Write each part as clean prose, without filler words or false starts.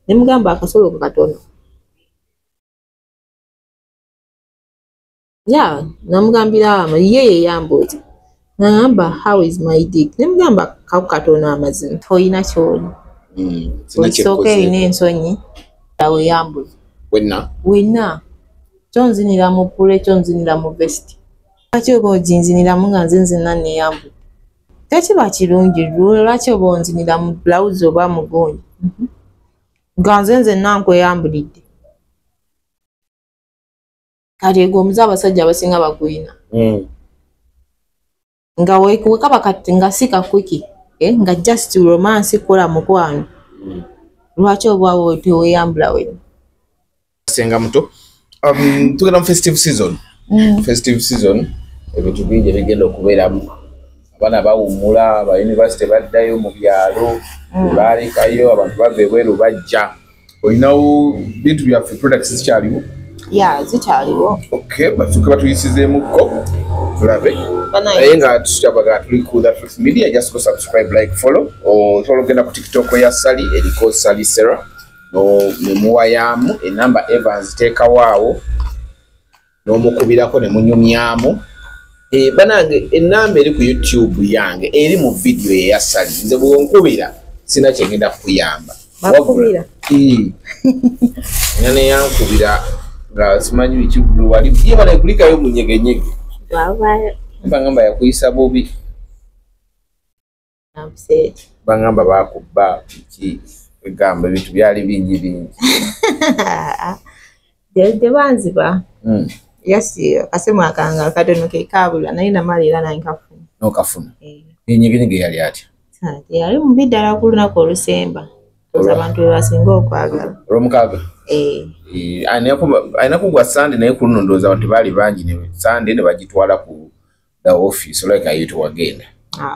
Nemugamba akasolo katono. Yeah, namugambira ye yambuzi. Namba, how is my dick? Nemugamba katono amazima. Toyina kyoli. Soke ine ensonyi. Dawe yambuzi. Wenna. Chonzinira mu pule, chonzinira mu vesti. Kati obo jinzinira mu nga nze nanne yambuzi. Tekiba kirungi lwaki oba onzinira mu blouse oba mugonyi. Nga nze nankwe yambulidde. Kati ego omuze abasajja abasinga bagwina. Nga wekaba kati nga sika kwiki. Nga just romance kola mukwano. Lwaki oba wote weyambula wena. Senga muto. Tugenda mu festive season. Festive season ebintu bingi bigenda okubeeramu. Abana bawumula, aba university baddayo mu byalo, balikayo abantu babebweru bajja. Olinawo bintu byaffe products zikyaliwo? Yeah, zikyaliwo. Okay, batuke batuyisizeemuko tulabe. Naye nga tutabaga tuli ku that social media, just go subscribe, like, follow. Osobola okugenda ku TikTok ya Sally eriko Sally Sarah. Nemuwayamu enamba Evans teekawaawo n'omukubirako ne munyumyamu. Banange enamba eri ku YouTube yange eri mu video ya Sally. Nze bwonkubira sina kyengenda kukuyamba. Bakubira? Nyane yankubira nga simanyi bikigulu wali ye bana kulikayo munyegenyege. Bangamba yakuyisa bubi. Bangamba bakuba ki egamba bintu byali bingi. De banziba. Yes, kasema akanga katono ke kabula naye namalira nankafuna. Nokafuna. Enyegenyege yali ati. Yali mubidala kuluna ko Lusemba. Abantu basinga okwagala. Romukaga. Anakugwa Sunday naye kuno ndoza abantu bali bangi ne Sunday ne bagitwala ku the office like ayitu wagenda.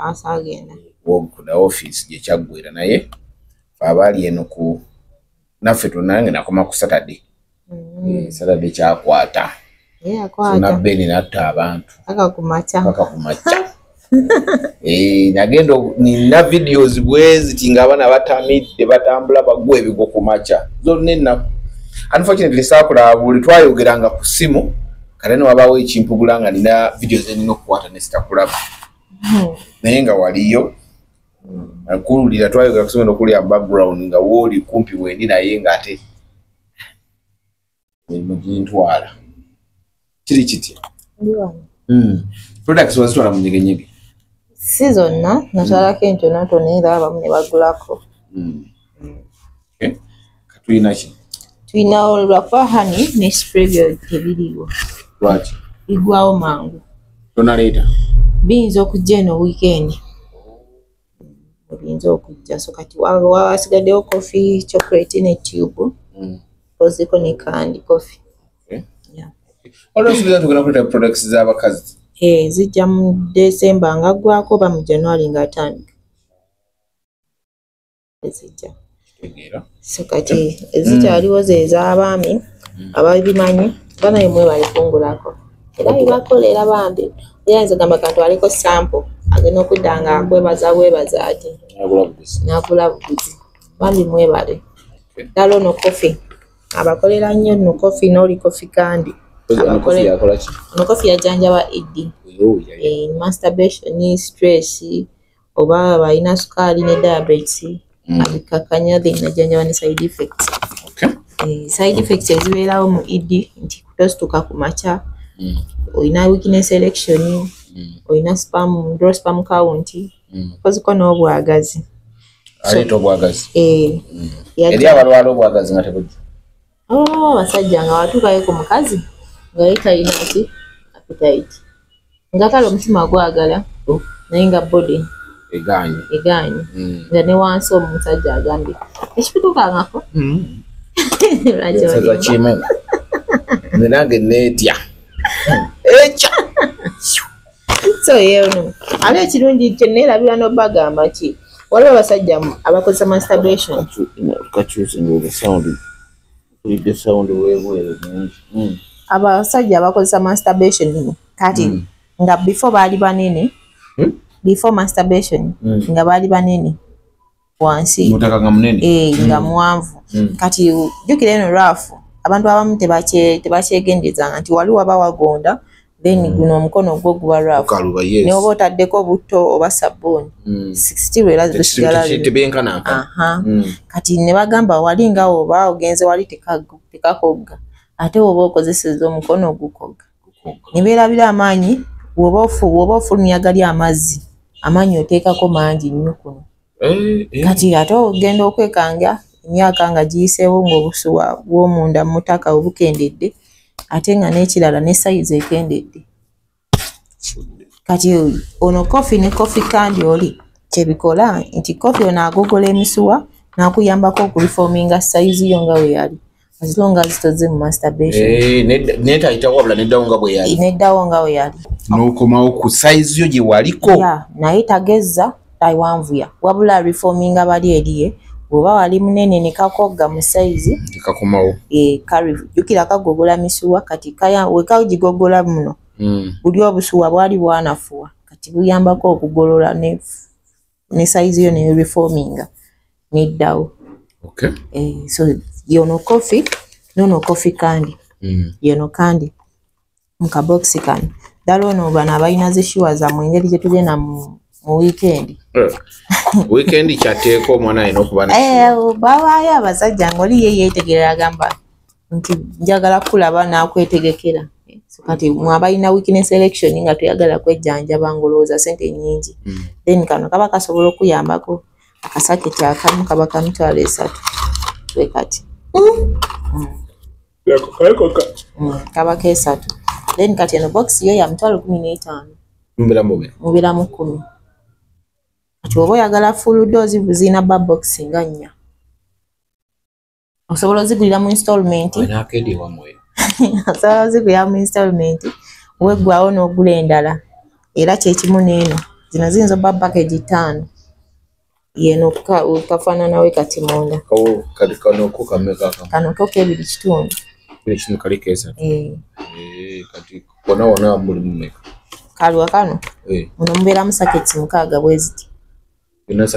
Asagenda. Wo ku the office je kyagwera naye abali eno ku naffe tunange nakoma ku Saturday. Saturday kyakwata. Akwata. Na beni natta abantu. Paka kumacha. Nagendo nina videos bwezi tinga abana batamidde batambula bagwe ebigo kumacha. Zonna unfortunately sakula buli twayogeranga ku simu kalene wabawo ekimpugulanga nina videos enino kukwata ne sitakulaba. Naye nga waliyo akululira twayogera ku simu nokulya background nga woli kumpi wendi naye nga ate mujintwala kiri kitya. Products wazitwala mu nyegenyege. Season natwala kento natonera abamwe bagulako. Katuyina ki? Tuyina olwa honey ne spray tebiriwo. Lwaki? Igwawo mangu. Donaleta. Binzo okujja eno weekend. Binzo okujja so kati wasigaddewo coffee chocolate ne tube. Oziko ne candy coffee. Yeah. Always we tugenda kuleta products z'abakazi. Zijja mu December nga gwako ba mu January nga atandika. Zijja. So kati ezikyaliwo ze ez'abaami ababimanyi bana yemwe bali kungulako. Era bibakolera bambi. Yanze gamba kantu aliko sample agenda okudanga akwebaza ati. Nagula buguzi. Bambi mwebale. Dalo no coffee. Abakolera nnyo no coffee n'oli coffee kandi. No coffee yajanjaba ED. Masturbation, stress, oba balina sukali ne diabetes. Abikakanya najanjaba ne side effects. Side effects ezibeerawo mu ED nti kutostuka ku macha. Oyina weakness erection, oyina draw sperm count, koziko n'obwagazi. Aleta obwagazi. Eri abalwala obwagazi nga tebujja. Basajja nga watuukayo ku mukazi nga yetalina ati appetite. Nga kale omutima gwagala naye nga body eganye. Nga ne wansi omusajja agambye ekipituukangako. Saza kimu. Nenange neetya. Echa. So yeeno. Ale ekirungi kyenneerabira n'obagamba ki? Waliwo abasajja abakozesa masturbation. Kakyusinga the sound. The sound wewe. Abasajja abakozesa masturbation kati nga before baali banene. Before masturbation nga baali banene. wansi mutaka nga munene nga muwanvu kati jukira eno rafu abantu abamu tebakyegendezanga nti wali waba wagonda then guno omukono gwo guba rafu ne oba otaddeko butto oba sabbuuni 60 lwera zisigala kati ne bagamba wali nga oba ogenze wali tekakogga ate oba okozeseza omukono gukogga ne beerabira amaanyi woba ofulumya gali amazzi amaanyi oteekako mangi nnyo kuno kati ate ogenda okwekanga emyaka nga giyiseewo ng'obusuwa bw'omunda mu ttaka obukendedde ate nga n'ekirala ne sayizi ekendedde kati ono kofi ne kofi kandi oli kyebikola nti kofi ono agogola emisuwa n'akuyambako okulifominga sayizi yo nga we yali as long as toze mu masturbation netayitawo wabula neddawo nga we yali n'okomawo ku sayizi yo gye waliko naye tagezza taiwanvuya wabula reforminga bali eriye bw'oba wali munene ne kakogga mu sayizi kakomawo jukira kagogola misuwa kati wekagigogola muno buli obusuwa bwali bwanafuwa kati buyambako okugolola ne sayizi yo ne reforminga neddawo so yono kofi nono kofi kandi yono kandi mukaboxi kano ddala ono bano abalina zishuwa zammwe engeri gye tugenda mu weekend weekend kyateeka omwana alina okuba babaayo abasajja ngaoli ye yeetegerera agamba nti njagala kulaba n'akwetegekera kati mwabalina weakness election nga tuyagala kwejjanjaba ngolowooza sente nnyingi then kano kaba kasobola okuyambako akasaketi akamu kaba kamitwalo 3 we kati kaba ke3 then kati eno box yo ya mitwalo 15 mubiramu 10 kati oba oyagala full dose buzina ba box nga 4 osobola ozigulira mu installment osobola ozigulira mu installment weggwawo n'ogula endala era kyekimu n'eno zino ziyinza obba package 5 yeno kafaananawe kati munda kano ko kebiri kitundu kati kona wona mulimu meka kalwa kano muno mubeeramu saketi 6 bweziti yonna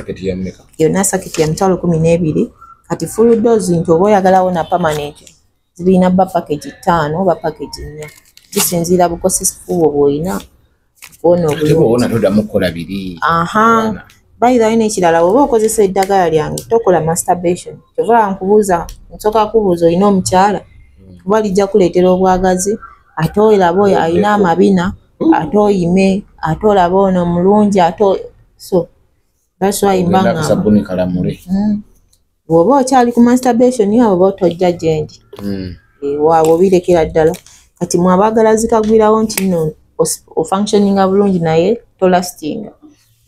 saketi ya mitwalo 12 kati full dose nti oba oyagalawo na permanent zirina bba package 5 oba package 4 kisinziira bukosefu bwo bw'olina kuwona obulungi bayirayo n'ekirala oba okozesa eddagala lyange tokola masturbation kyova nkubuuza nsooka kubuuza olina omukyala kuba lijja kuleetera obwagazi ate olaba oyo alina amabina ate oyime ate olaba ono mulungi ate so that's why mbanga bw'oba okyali ku masturbation yawe oba otojja gyendi waabwe obirekera ddala kati mwabaagala zikagwirawo nti nno ofunctioninga bulungi naye tolastinga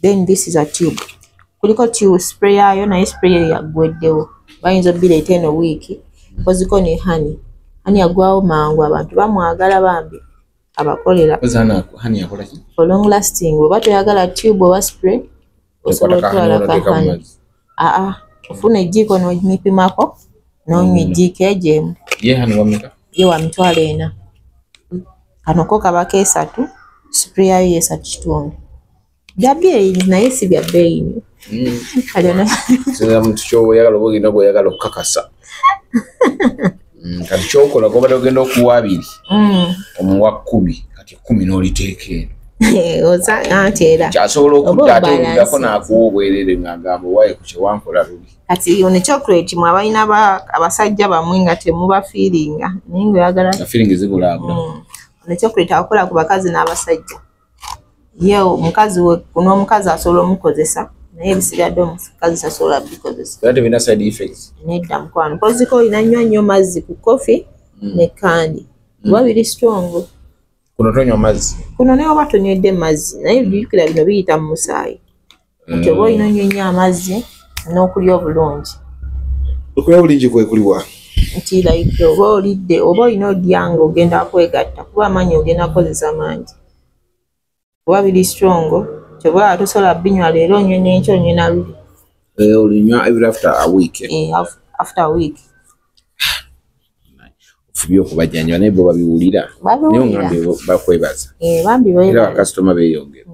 then this is a tube kuliko tube spray yayo naye spray yayo yaggweddewo bayinza obireeta eno wiiki koziko ne honey agwawo mangu abantu bamwagala bambi abakolera for long lasting oba toyagala tube oba spray osobola otwala ka honey ofuna ejjiiko n'omipimako n'onywa ejjiiko egyemu ye wa mitwalo 4 kano ko kaba ke3 spray yayo ye 3 kitundu bya bbeeyi naye si bya bbeeyi nnyo muntu kyoyagala oba ogenda gweyagala okukakasa kati kyokola gobadde ogenda okuwa 2 omuwa 10 kati 10 n'oliteeka eno kyasobola okudda ate oludako n'akuwa obwerere ng'agamba owaaye ku kyewankola lubi kati ono chocolate mwe abalina abasajja bamwe nga temuba feelinga naye ngaoyagala feeling zibulaabula ono chocolate akola ku bakazi n'abasajja ye omukazi n'omukazi asobola omukozesa naye ebisigadde omukazi tasobola bikozesa ate bina side effects nedda mukwano koziko olina nnyo mazzi ku kofi ne kandi oba biri strong kuno tonywa mazzi kuno naye oba tonywedde mazzi naye jjukira bino biyita mu musaayi nti oba olina nnyo amazzi n'okulya obulungi okulya bulungi kwekuliwa nti like oba olidde oba olina odyanga ogenda kwegatta kuba amaanyi ogenda kukozesa mangi oba biri strong kyoba tosobola binywa leero onywe n'enkyo onywe na luli olinywa every after a week after a week ofubye okubajjanjaba naye bo babiwulira naye ongambe bakwebaza era bakasitoma beeyongera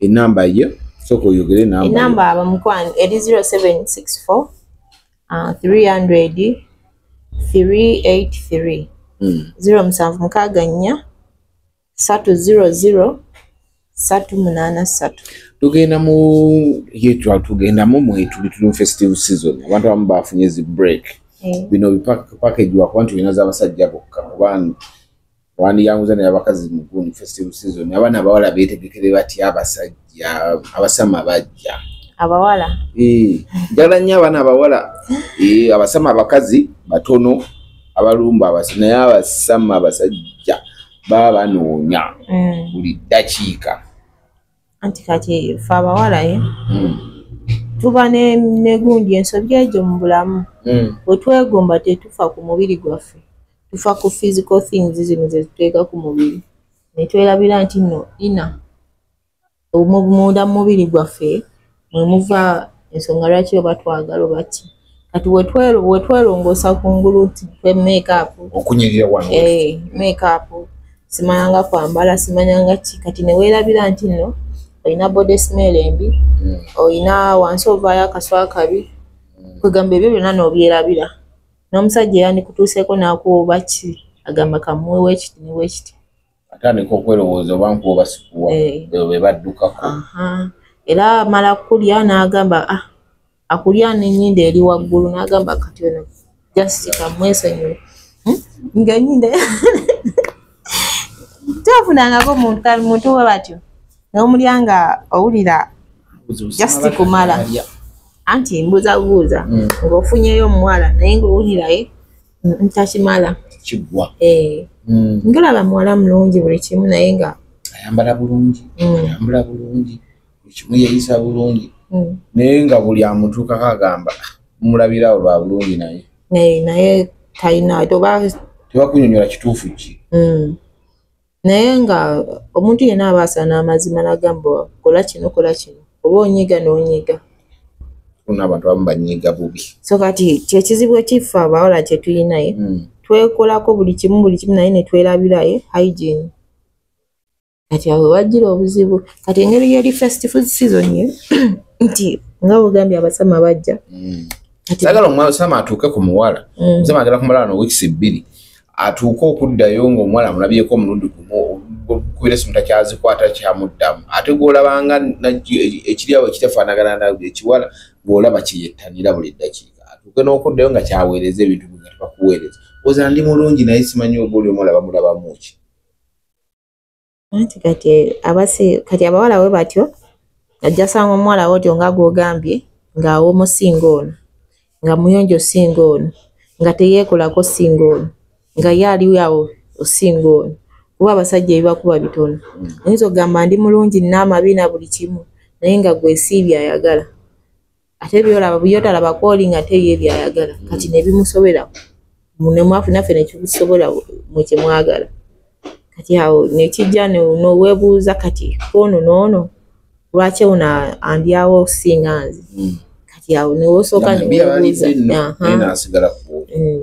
enamba yo Soko yogere namba. Inamba abamukwan eri 0764 300 383. 0764 300 383. Tugenda mu mwetu festive season. Abantu abamu bafunye zi break. Bino package wa kwantu inaza abasajja bokka kubanga wandi yanguza ne abakazi mu festive season. Abana abawala betegekere bati abasajja abasama bajja. Abawala njagala nnyo abaana abawala abasama abakazi batono abalumba abasina y'abasama abasajja baba banoonya buli ddakiika. Anti kati fe abawala tuba ne gundi ensobi ejo mu bulamu. Bwe twegomba tetufa ku mubiri gwaffe, tufa ku physical things zino ze tuteeka ku mubiri ne twerabira nti nno ina munda mu mubiri gwaffe mwe muva ensonga lwaki oba twagala oba ki. Kati we twerongoosa kungulu twe make-up okunyirira wano make-up simanyanga kwambala simanyanga ki. Kati ne weerabira nti nno olina body smell embi olina wansi ovaayo akaswa kabi kwegamba ebyo byonna n'obyerabira n'omusajja yandikutuuseeko n'akuba ki agamba kamuwe wekiti ne wekiti atandika okwerowooza oba nkuba sikuwa be baddukako. Era amala kulya n'agamba akulya n'ennyindo eri waggulu n'agamba kati ono just kamwesenyu ng'ennyindo twafunangako muntu we batyo n'omulyanga owulira just kumala anti mbuzabuuza ng'ofunyeyo omuwala naye ng'owuliraye ntakimala kigwa. Ngalaba muwala mulungi buli kimu naye nga ayambala bulungi ayambula bulungi ekimu yeeyisa bulungi naye nga buli amutuukako agamba mulabirawo lwa bulungi naye talina tebakunyonyola kituufu ki. Naye nga omuntu yenna aba asaana amazima n'agamba kola kino oba onyiga n'onyiga. Abantu abamu banyiga bubi. So kati kyekizibu ekifa abawala kye tulinaye twekolako buli kimu naye ne twerabiraye hygiene. Kati awo wajjira obuzibu. Kati engeri yeri festive season nti nga bugambye abasama bajja. Sagala omwasama atuuke ku muwala. Musama agala kumala no weeks 2. Atuuke okuddayo ng'omuwala amulabyeko omulundi gumu kubira simu takyazikwata kyamuddamu ate gw'olabanga ekiryawo ekitafaanagana na ekiwala gw'olaba kiyettanira buli ddakiika atuuke n'okuddayo nga kyaweereza ebintu nga tebakuweereza oza ndi mulungi naye simanyi oba oli omulaba mulabamu ki. Anti kati abawala we batyo ajja sanga omuwala wotyo nga gw'ogambye ng'awomo singa ono nga muyonjo singa ono nga teyeekolako singa ono nga ye aliwo awo osinga ono kuba abasajja ebibakuba bitono. Oyinza ogamba ndi mulungi n'amabi na buli kimu naye nga gwesiibye ayagala ate byolaba byotalaba kwoli nga teye byayagala kati ne bimusobera munemwafu naffe nekikusobola mu kyemwagala. Kati awo nekijja n'oweebuuza kati kono n'ono lwaki ono andyawo okusinga nze. Kati awo newoosooka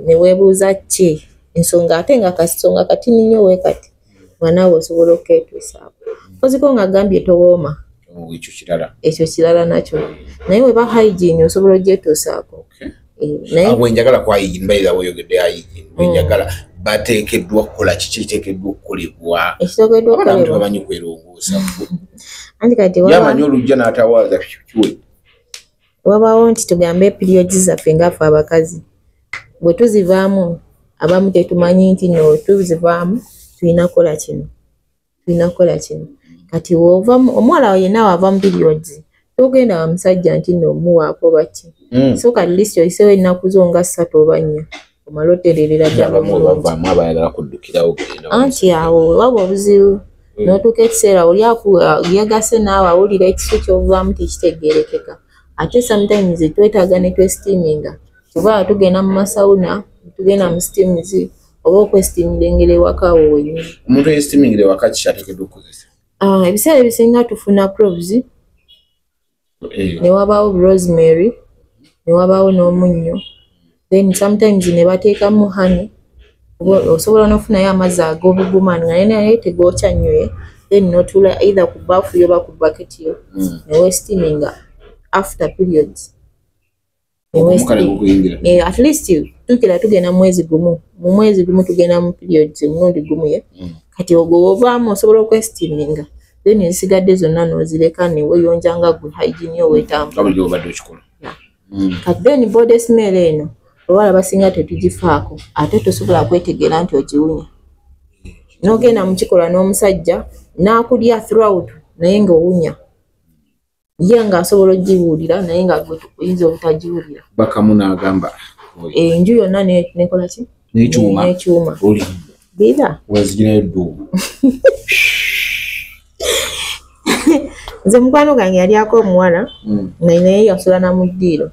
neweebuuza ki ensonga ate nga kasonga kati ninyo we kati mwanaawe osobola okukeetuusaako koziko nga gambye towooma ekyo kirala nakyo naye weba hygiene osobola ogyetuusaako. Naye njagala kwa hygiene mbaira weyogedde hygiene njagala bateekeddwa kukola kiki ekiteekeddwa okukolebwa abantu bamanyi kwerongoosa anti kati yamanyi olujja n'atawaaza kiwe wabaawo nti tugambe periods zaffe ngaffe abakazi bwe tuzivaamu abamu tetumanyi nti no tuzivaamu tulina kukola kino kati omuwala yenna wava mu periods togenda wa musajja nti no muwaako baki so kati list oyisewo ennaku zo nga 3 oba 4 omala otererera ddala anti awo waba obuzibu n'otuuka ekiseera oli yagase naawe awulira ekisu kyovaamu tekitegeerekeka ate sometimes twetaaga ne twesteaminga tuba tugenda mu masawuna tugenda mu steams oba okwesteamira engeri ewaka awo wenyini. Omuntu eyesteamingira ewaka ki kyateekeddwa okukozesa? Ebiseera ebisinga tufuna cloves ne wabaawo rosemary ne wabaawo n'omunnyo then sometimes ne bateekamu honey osobola n'ofunayo amazzi ag'obugumani nga naye tegookya nnyo then notula either ku bafu yoba ku bucket yo ne steaminga after periods at least tukira tugenda mwezi gumu mu mwezi gumu tugenda mu periods mulundi gumu ye kati ogobovaamu osobola okwesteaminga then ensigadde zonna nozireka ne weyonjanga good hygiene yo wetambula kati then body smell eno olwala basinga tetugifaako ate tosobola kwetegeera nti ogiwunya n'ogenda mu kikolwa n'omusajja n'akulya throughout naye ng'owunya ye ng'asobola ogibuulira naye nga gwe oyinza obutagiwulira bakamu n'agamba enju yonna nekola ki n'ekyuma bira waziginayo ddubu nze mukwano gange yalyako omuwala naye yasula na mu ddiiro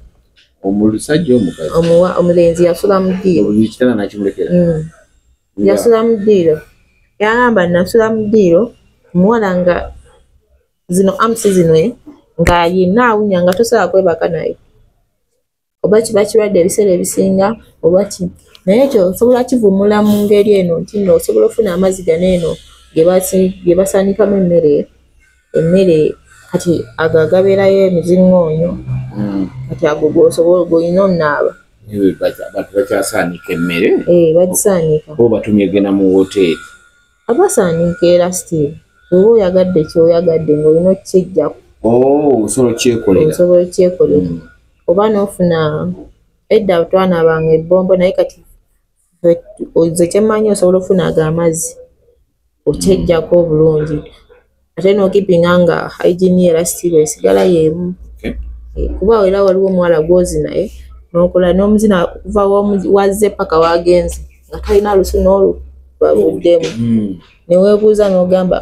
omusajja omukazi omulenzi yasula mu ddiiro kitana nakimulekera yasula mu ddiiro yagamba nasula mu ddiiro omuwala nga zino amusi zino nga yina awunya nga tosobola kwebaka naye oba kiba kirwadde ebiseera ebisinga oba ki naye ekyo osobola kivumula mu ngeri eno nti nno osobola ofuna amazzi gano eno ge basaanikamu emmere kati ago agabeerayo emiziŋŋoonyo kati ago g'osobola g'olina onnaaba abantu bakyasaanika emmere bagisaanika bo batumye genda mu woteeri abasaanika era still oba oyagadde kyoyagadde ng'olina okukijjako osobola okyekolera oba n'ofuna edda twanaabanga ebbombo naye kati nze kyemmanyi osobola ofuna ago amazzi okyejjako obulungi ate n'okipinga nga hygiene era still esigala y'emu kuba era waliwo omuwala gwozi naye n'okola n'omuzina kuva wazze paka wagenze nga talina lusu n'olu lwabuddemu neweebuuza n'ogamba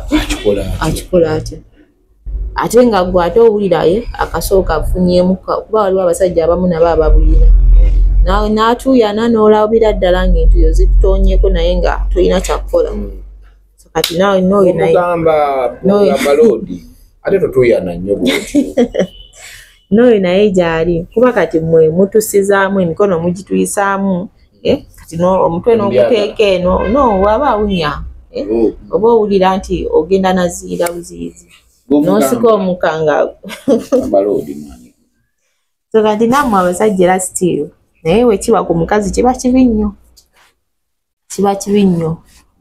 akikola atya ate nga gwe ate owuliraye akasooka afunyeemu kuba waliwo abasajja abamu nabo ababulina n'atuuyana n'olabira ddala ng'entuyo zitutoonyeko naye nga tolina kyakukola kati nawe noyo ate totuuyana nnyo bwoti noyo naye gyali kuba kati mwe mutusizaamu emikono mugituyisaamu kati omutwe n'oguteeka eno no waba awunya oba owulira nti ogenda naziira buziizi n'osika omukanga so kati nammwe abasajja era still naye wekiba ku mukazi kiba kibi nnyo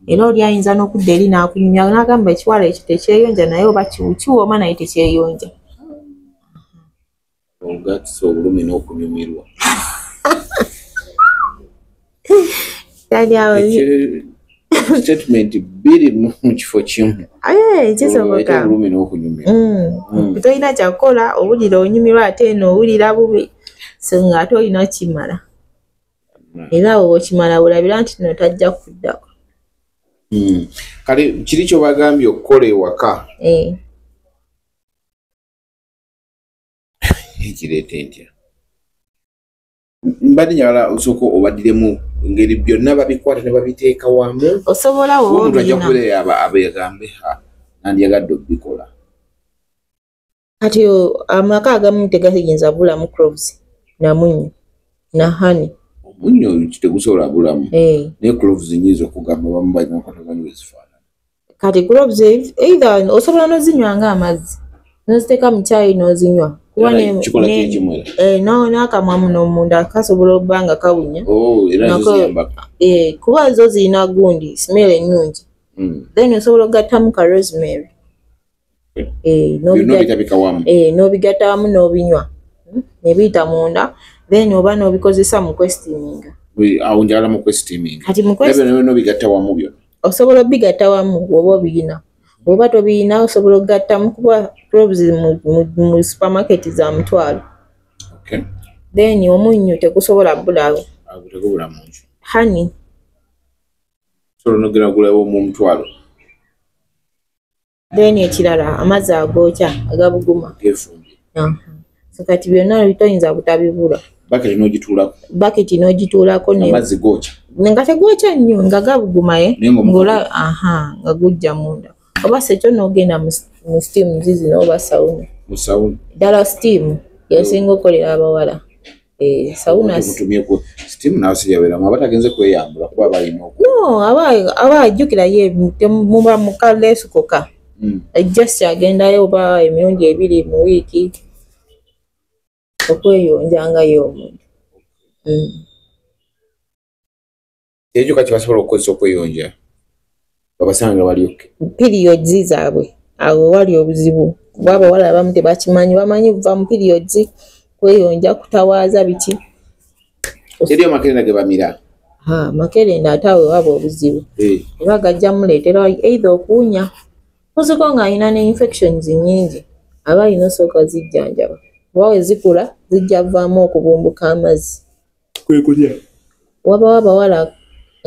era oli ayinza n'okudda eri n'akunyumya n'agamba ekiwala ekyo tekyeyonja naye oba kiwooma naye tekyeyonja ogatisa obulumi n'okunyumirwa statement biri mu kifo kimu kisoboka obulumi n'okunyumirwa tolina kyakukola owulira onyumirwa ate eno owulira bubi so nga ate olina kimala era awo okimala bulabira nti no tajja kuddako kale kiri kyobagambye okukola ewaka ekireeta entya mbadde njagala osooka obaddiremu ngeri byonna babikwata ne babiteeka wamu osobola omuntu ajja kubeera abeegambe nandyagadde okubikola kati amaka agamu tegayinza bulamu cloves namunyu na honey omunyo kitegusobola bulamu naye cloves nyinza okugamba bamu balina okataganyi wezifaanana kati cloves either osobola nozinywa ng'amazzi noziteeka mu kyayi nozinywa n'akamwamu n'omunda kasobola okuba nga kawunya kuba zo zirina gundi smell ennungi then osobola okugattamu ka rosemary n'obigatta wamu n'obinywa nebiyita munda then oba n'obikozesa mu kwesteaminga awo njagala mu kwesteaminga kati n'obigatta wamu byonna osobola obigatta wamu oba obiyina oba tobiyina osobola okugattamu kuba cloves mu supermarket za mutwalo then omunnyu tegusobola bbulawo honey osobola nogenda gulawo mu mutwalo then ekirala amazzi agookya agabuguma so kati byonna bitoyinza butabibula baketi n'ogituulako amazzi gookya nga tegookya nnyo nga gabugumaye nga gujja munda oba sekyo n'ogenda mu steam zizino oba sawuna ddala steam yesinga okukolera abawala sawuna aba ajjukira ye muba mukaleesu koka just agendayo oba emirundi 2 mu wiiki okweyonja nga y'omuntu. Ekyo kati basobola okukozesa okweyonja babasanga bali oke periods zaabwe awo wali obuzibu kuba abawala abamu tebakimanyi bamanyi kuva mu periods kweyonja kutawaaza biki eriyo makerenda ge bamira makerenda ate awo waba obuzibu era gajja muleetera either okuwunya oziko nga alina ne infections nnyingi aba alina osooka zijjanjaba kuba we zikula zijja vaamu okubumbuka amazzi kwekulya waba abawala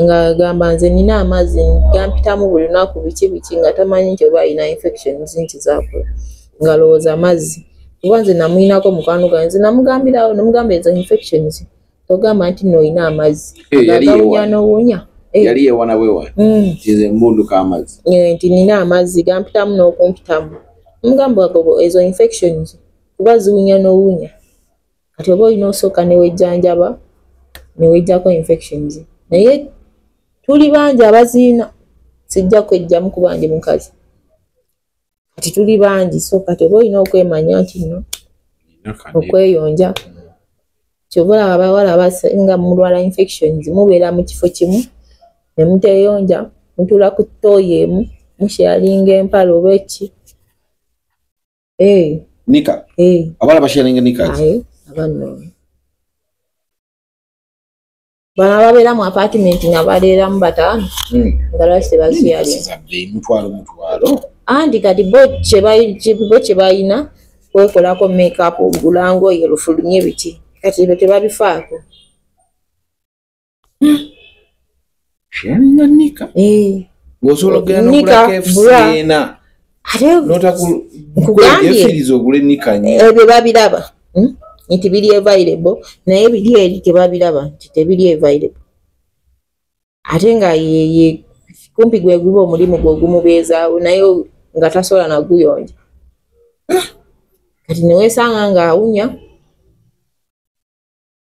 nga agamba nze nina amazzi gampitamu buli lunaku biki nga tamanyi nti oba alina infections nti zaakula nga lowooza amazzi kuba nze namuyinako mukwano gwange nze namugambirawo namugamba ezo infections togamba nti noolina amazzi agawunya n'owunya yali yewana wewa nze mbunduka amazzi nti nina amazzi gampitamu n'okumpitamu mugamba wago ezo infections kuba ziwunya n'owunya kati oba olina osooka newejjanjaba newejjako infections naye tuli bangi abaziina sijja kwejjamu kuba ndi mukazi kati tuli bangi so kati oba olina okwemanya nti nno okweyonja kyova olaba abawala abasinga mulwala infections mubeera mu kifo kimu ne muteyonja mutula ku ttooyi emu musharinga empala oba eki nika abawala basharinga nika abanno bana babeera mu apartment nga baleeramu 5 nga lwaki tebasharinga mutwalo anti kati bo kye balina kwekolako makeup ogulango yerufulumye biki kati ebyo tebabifaako sharinga nika osobola okugenda n'okulaka efusena notakugambye ogule nika ebyo babiraba nti biri available naye biri eri tebabiraba nti tebiri available ate nga ye kumpi gwe guba omulimu gw'ogumubeezaawo naye nga tasobola naguyonja kati neweesanga nga awunya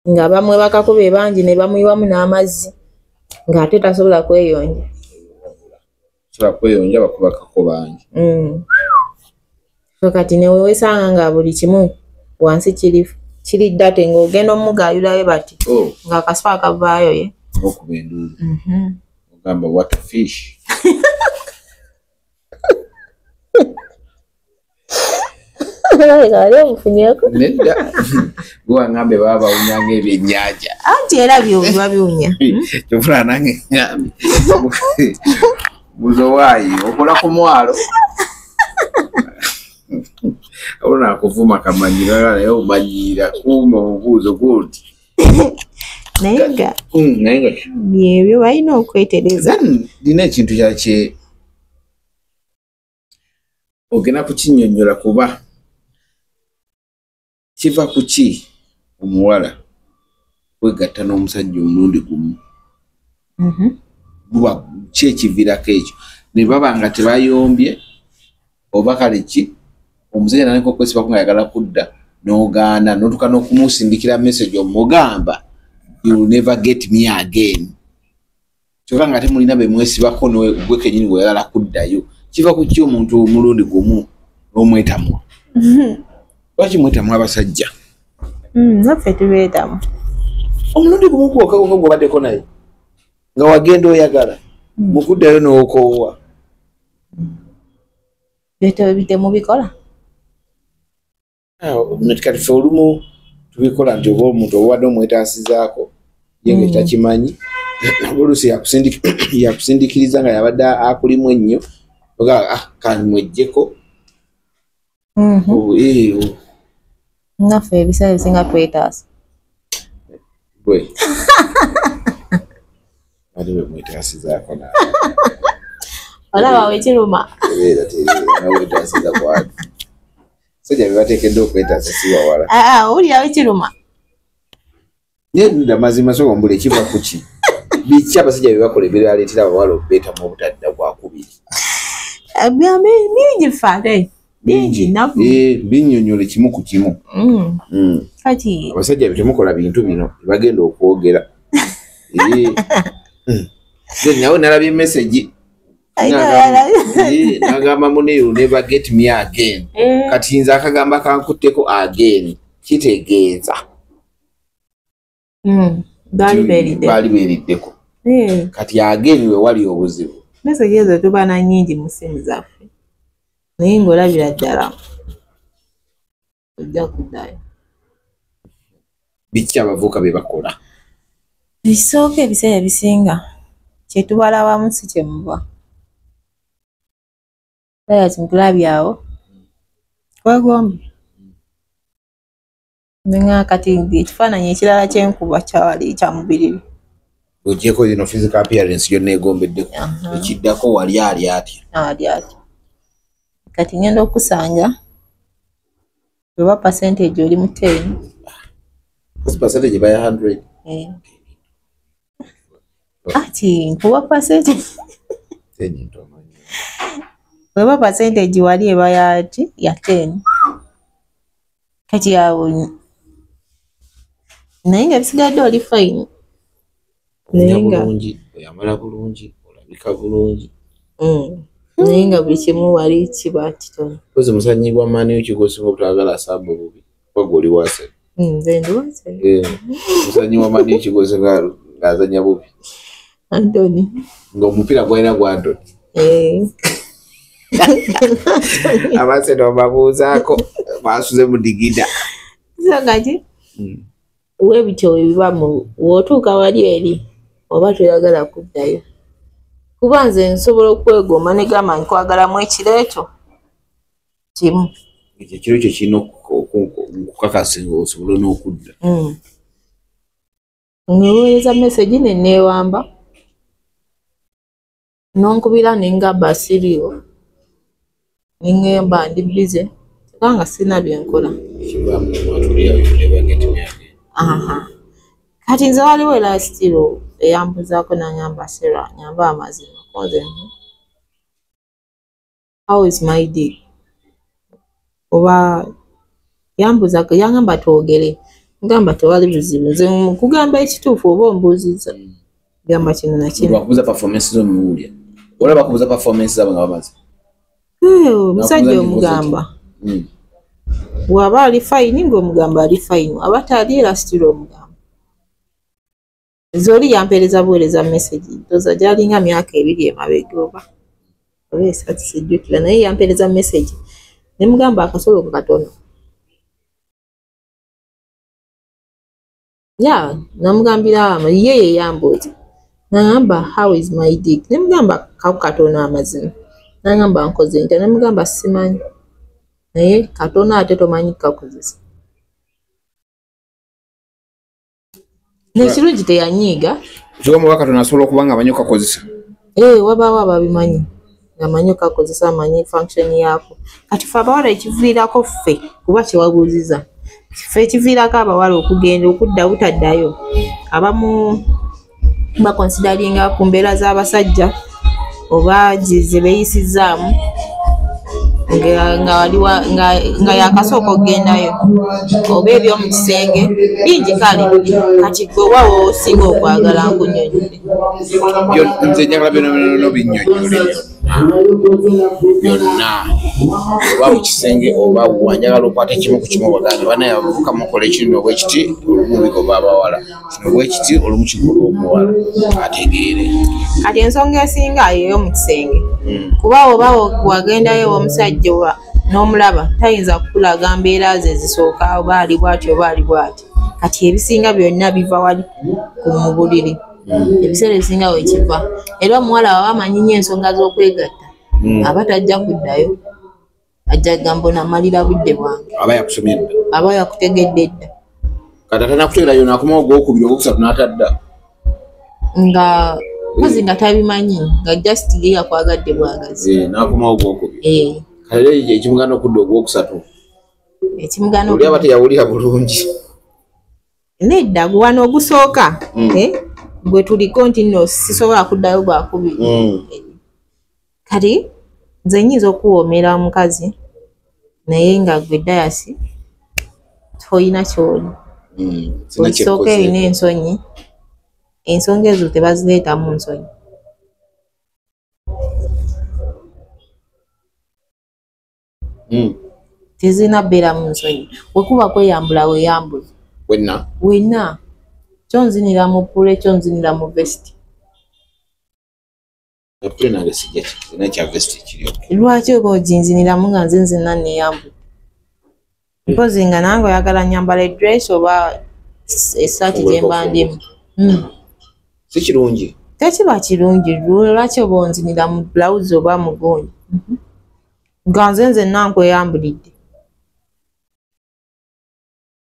nga bamwe bakakuba bangi ne bamuyiwamu n'amazzi ng'ate tasobola kweyonja bakubakako bangi so kati neweesanga nga buli kimu wansi kiri ddate ng'ogenda omugayulayo bati ng'akaspa akavaayo ye okuba enduulu ogamba what a fish nedda guwangambe baba bawunyanga ebyennyanja anti era byobiba biwunya kyofuna nange ngambe buzowaayi okola ku mwalo olona akuvuma kamanyira naye omanyira kuuma obubuuzo guti naye nga byebyo balina okwetereza lina ekintu kyakye ogenda kukinyonyola kuba kiva ku ki omuwala kwegatta n'omusajja omulundi gumu buba ki ekiviirako ekyo ne baba nga tebayombye oba kale ki omusajja naleka okwesibako nga yagala kudda n'ogaana n'otuuka n'okumusindikira message omugamba you will never get me again kyokka nga temulina bemwesibako gwe kenyini weyagala kuddayo kiva ku ki omuntu omulundi gumu n'omwetamwa lwaki mwetamwa abasajja naffe tubeetamu omulundi gumu gwokka gwobaddeko naye nga wagenda oyagala mukuddayo n'okoowa temubikola kati ffe olumu tubikola nti oba omuntu obawadde omwetaasizaako ye nga takimanyi oluusi yakusindikiriza nga yabadde akulimu ennyo kanimwejjeko naffe ebiseera bisinga twetaasa gwe ate bwe mwetaasizaako nawe olaba wekiruma wetaasiza kwati sajja bebateekedde okwetaasa si wawala owulira wekiruma nenda mazima soka mbula ekiva ku ki biki abasajja bebakola ebiraleetera abawala okubeetamu obutadda gwakubiri bingi fate binnyonyola kimu ku kimu kati abasajja temukola bintu bino bagenda okwogera nawe nalabye message Nagamba mune you never get me again. Kati nza akagamba kankutteko again. Kitegeeza. Bali beriddeko. Kati again we wali obuzibu. Message ezo tuba na nnyingi mu ssimu zaffe. Naye ng'olabira ddala ojja kuddayo. Biki abavubuka bye bakola? Bisooka ebiseera ebisinga kye tubala wamu si kye muva. Ati nkulabye awo twagombe. Nenga kati ekifaananyi ekirala ky'enkuba kyawali kya mubiri. Ogyeko zino physical appearance yonna egombeddeko. Ekiddako wali ali atya? Ali atya. Kati ngenda okusanga oba percentage oli mu 10. Percentage by 100. Ati nkuba percentage. Oba percentage wali eba ya 10. Kati yawo naye nga bisigadde oli fine. Nenga yamala bulungi olabika bulungi. Naye nga buli kimu wali kiba kitono. Koze musanyi gwa mani ukikosinga okutagala sabo bubi kwagoli wase. Nze ndi wase. Musanyi wa mani ukikosinga ngazanya bubi. Antoni. Ng'omupira gwalina gwa Antoni. Abase ndo babuuzaako basuze mu digida. Zagati. Webityo ebibamu wotuuka wali eri oba toyagala kuddayo. Kuba nze nsobola okwegomba ne gamba nkwagalamu ekireeto kimu. Ekiro kyo kirina okukakasa osobola n'okudda. Ngeweereza message ne neewamba. Nonkubira ne ngamba siriiwo. Ne ngamba ndi busy. Kubanga sina bye nkola. Kati nze waliwo era stilo eyambuzaako n'angamba Sarah nyamba amazima konze how is my day? Oba yambuzaako yangamba twogere ngamba tewali buzibu nze kugamba ekituufu oba ombuuziza gamba kino na kino. Bakubuza performance zo muwulya. Wala bakubuza performance zabo nga bamaze. Musajja omugamba. Waba ali fine ng'omugamba ali fine. Abatali era stilo omugamba. Zoli yampereza buweereza message. Toza jalinga myaka 2 emabega oba. Oba esatu sijjukira naye yampereza message. Ne mugamba akasolo katono. Namugambira ye yambuuza. Nangamba how is my dick? Ne mugamba katono amazima. Nangamba nkoze nti ne mugamba simanyi. Naye katono ate tomanyi kakozesa. Nekirungi teyanyiiga. Kigamba katono asobola okuba nga amanyi okakozesa. Wabaawo ababimanyi. Amanyi okakozesa amanyi function yaako. Kati fe abawala ekiviirako ffe kuba kyewabuuziza. Ffe ekiviirako abawala okugenda okudda butaddayo. Abamu bakonsidalinga ku mbeera z'abasajja oba ze beeyisizaamu nga yakasooka okugendayo oba eby'omu kisenge bingi kale kati gwe wawo osinga okwagala nkunyonnyole. Nze njagala bino binnyonnyole byonna oba mu kisenge oba wanjagala okwata ekimu ku kimu baganda banaye abavubuka mukola ekirino obwekiti olumu bigoba abawala kino obwekiti olumu kigoba omuwala ategeere. Kati ensonga esinga ey'omu kisenge kuba oba wagendayo omusajja oba n'omulaba tayinza kukulaga mbeera ze zisooka oba ali bw'ati oba ali bw'ati. Kati ebisinga byonna biva wali mu buliri. Ebiseera ebisinga wekiva era omuwala waba amanyi nnyo ensonga z'okwegatta aba tajja kuddayo ajja gamba onamalira budde bwange aba yakusomye dda aba yakutegedde dda kati atanakuteera yona akoma ogwokubiri ogwokusatu n'atadda nga kozi nga tabimanyi nga just ye yakwagadde bwagazi n'akoma ogwokubiri kale ekimugana okudda ogwokusatu ekimugana oli aba teyawulira bulungi nedda gwe wano ogusooka gwe tuliko nti nno sisobola kuddayo gwakubiri. Kati nze nnyinza okuwoomera omukazi naye nga gwe dayasi toyina kyoli. Osooka erina ensonyi ensonga ezo tebazireetamu nsonyi. tezina beera mu nsonyi wekuba kweyambula weyambula wenna kyonzinira mu pule kyonzinira mu vesti lwaki oba oginziniramu nga nze nzenna neyambula mpozi nga nange oyagala nyambala edress oba esaati gyemba ndimu si kirungi tekiba kirungi lwaki oba onzinira mu blouse oba mugonyi nga nze nzenna nkweyambulidde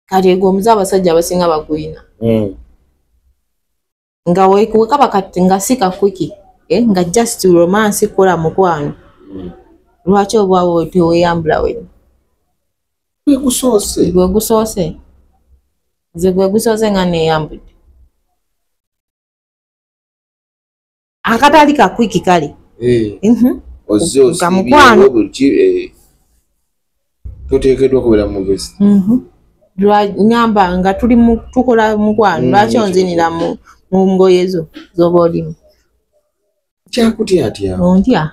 kati ego omuze abasajja abasinga bagwina nga wekaba kati nga sika kwiki nga just romance kola mukwano lwaki oba teweyambula wenna gwe gusoose nze gwe gusoose nga neyambudde akatali ka kwiki kale nga mukwano toteekeddwa kubeera mu vesti nyamba nga tukola mukwano lwaki onzinira mu ngoye zo zoba olimu kyakutya atya ontya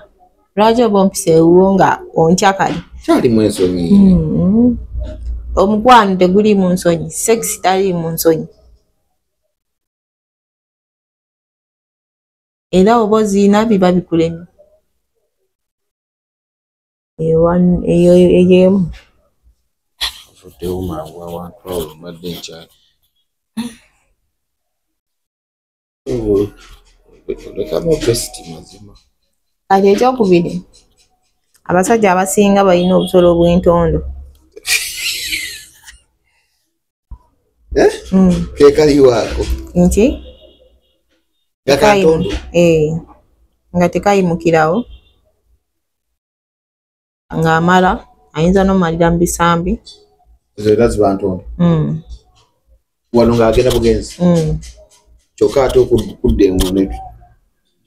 lwaki oba ompisa ewuwo nga ontya kale kyalimu ensonyi omukwano teguli mu nsonyi sex tali mu nsonyi era oba oziina biba bikulemi eyo eyemu ofuddewo mangu awantu awo mbadde nkyali olekamu vesti mazima kati ekyokubiri abasajja abasinga balina obusolo bw'entondo kekaliwaako nti gakantondo nga tekayimukirawo ng'amala ayinza n'omalira mu bisambi zonna ziba ntondo wano ng'agenda bugenzi kyokka ate okudda engulu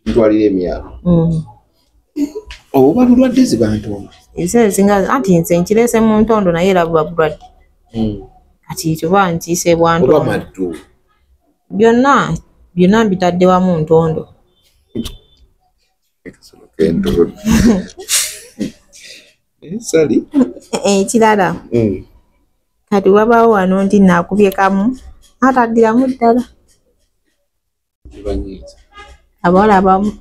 ntwalira emyalo obuba bulwadde ziba ntondo ebiseera ebisinga anti nze nkireese mu ntondo naye era buba bulwadde kati tuba nkiise bwa ntondo byonna mbitadde wamu ntondo ekirala kati wabaawo wano nti naakubye kamu ataddiramu ddala abawala abamu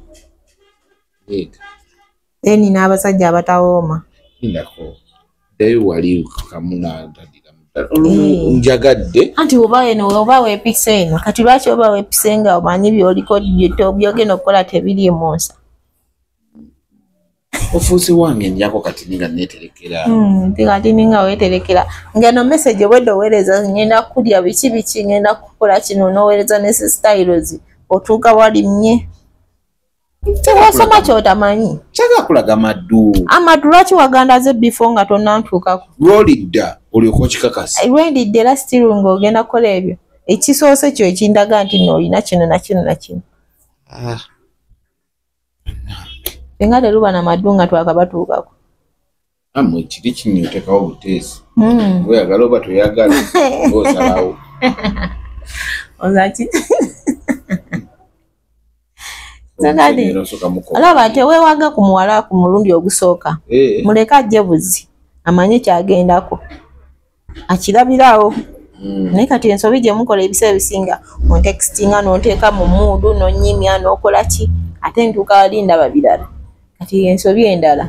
then n'abasajja abatawooma njagadde anti oba weepisa eno kati lwaki oba weepise nga omanyi byoliko byogenda okukola tebiri munsa ofuuse wange njako kati ninga neterekera kati ninga weterekera ngeno message obwedde oweereza ngenda kulya biki ngenda kukola kino n'oweereza ne styles otuuka walimye tewasoma kyotamanyi kyaga kulaga amaddu lwaki wagandaze before nga tonnantuukako lwolidda olyoka okikakasa lwendidde era still ng'ogenda kukola ebyo ekisoose kyo ekindaga nti noolina kino nakino nakino nga teruba namaddu nga twakabatuukako amwe kiri kinyotekawo buteesi oyagala oba toyagala osalawo ozaki olaba teweewaga ku muwala ku mulundi ogusooka muleke ajje buzi amanye kyagendako akirabirawo naye kati ensobi gye mukola ebiseera ebisinga ontextinga n'onteeka mu muudu n'onyimya n'okola ki ate ntuuka wali ndaba birala kati ensobi endala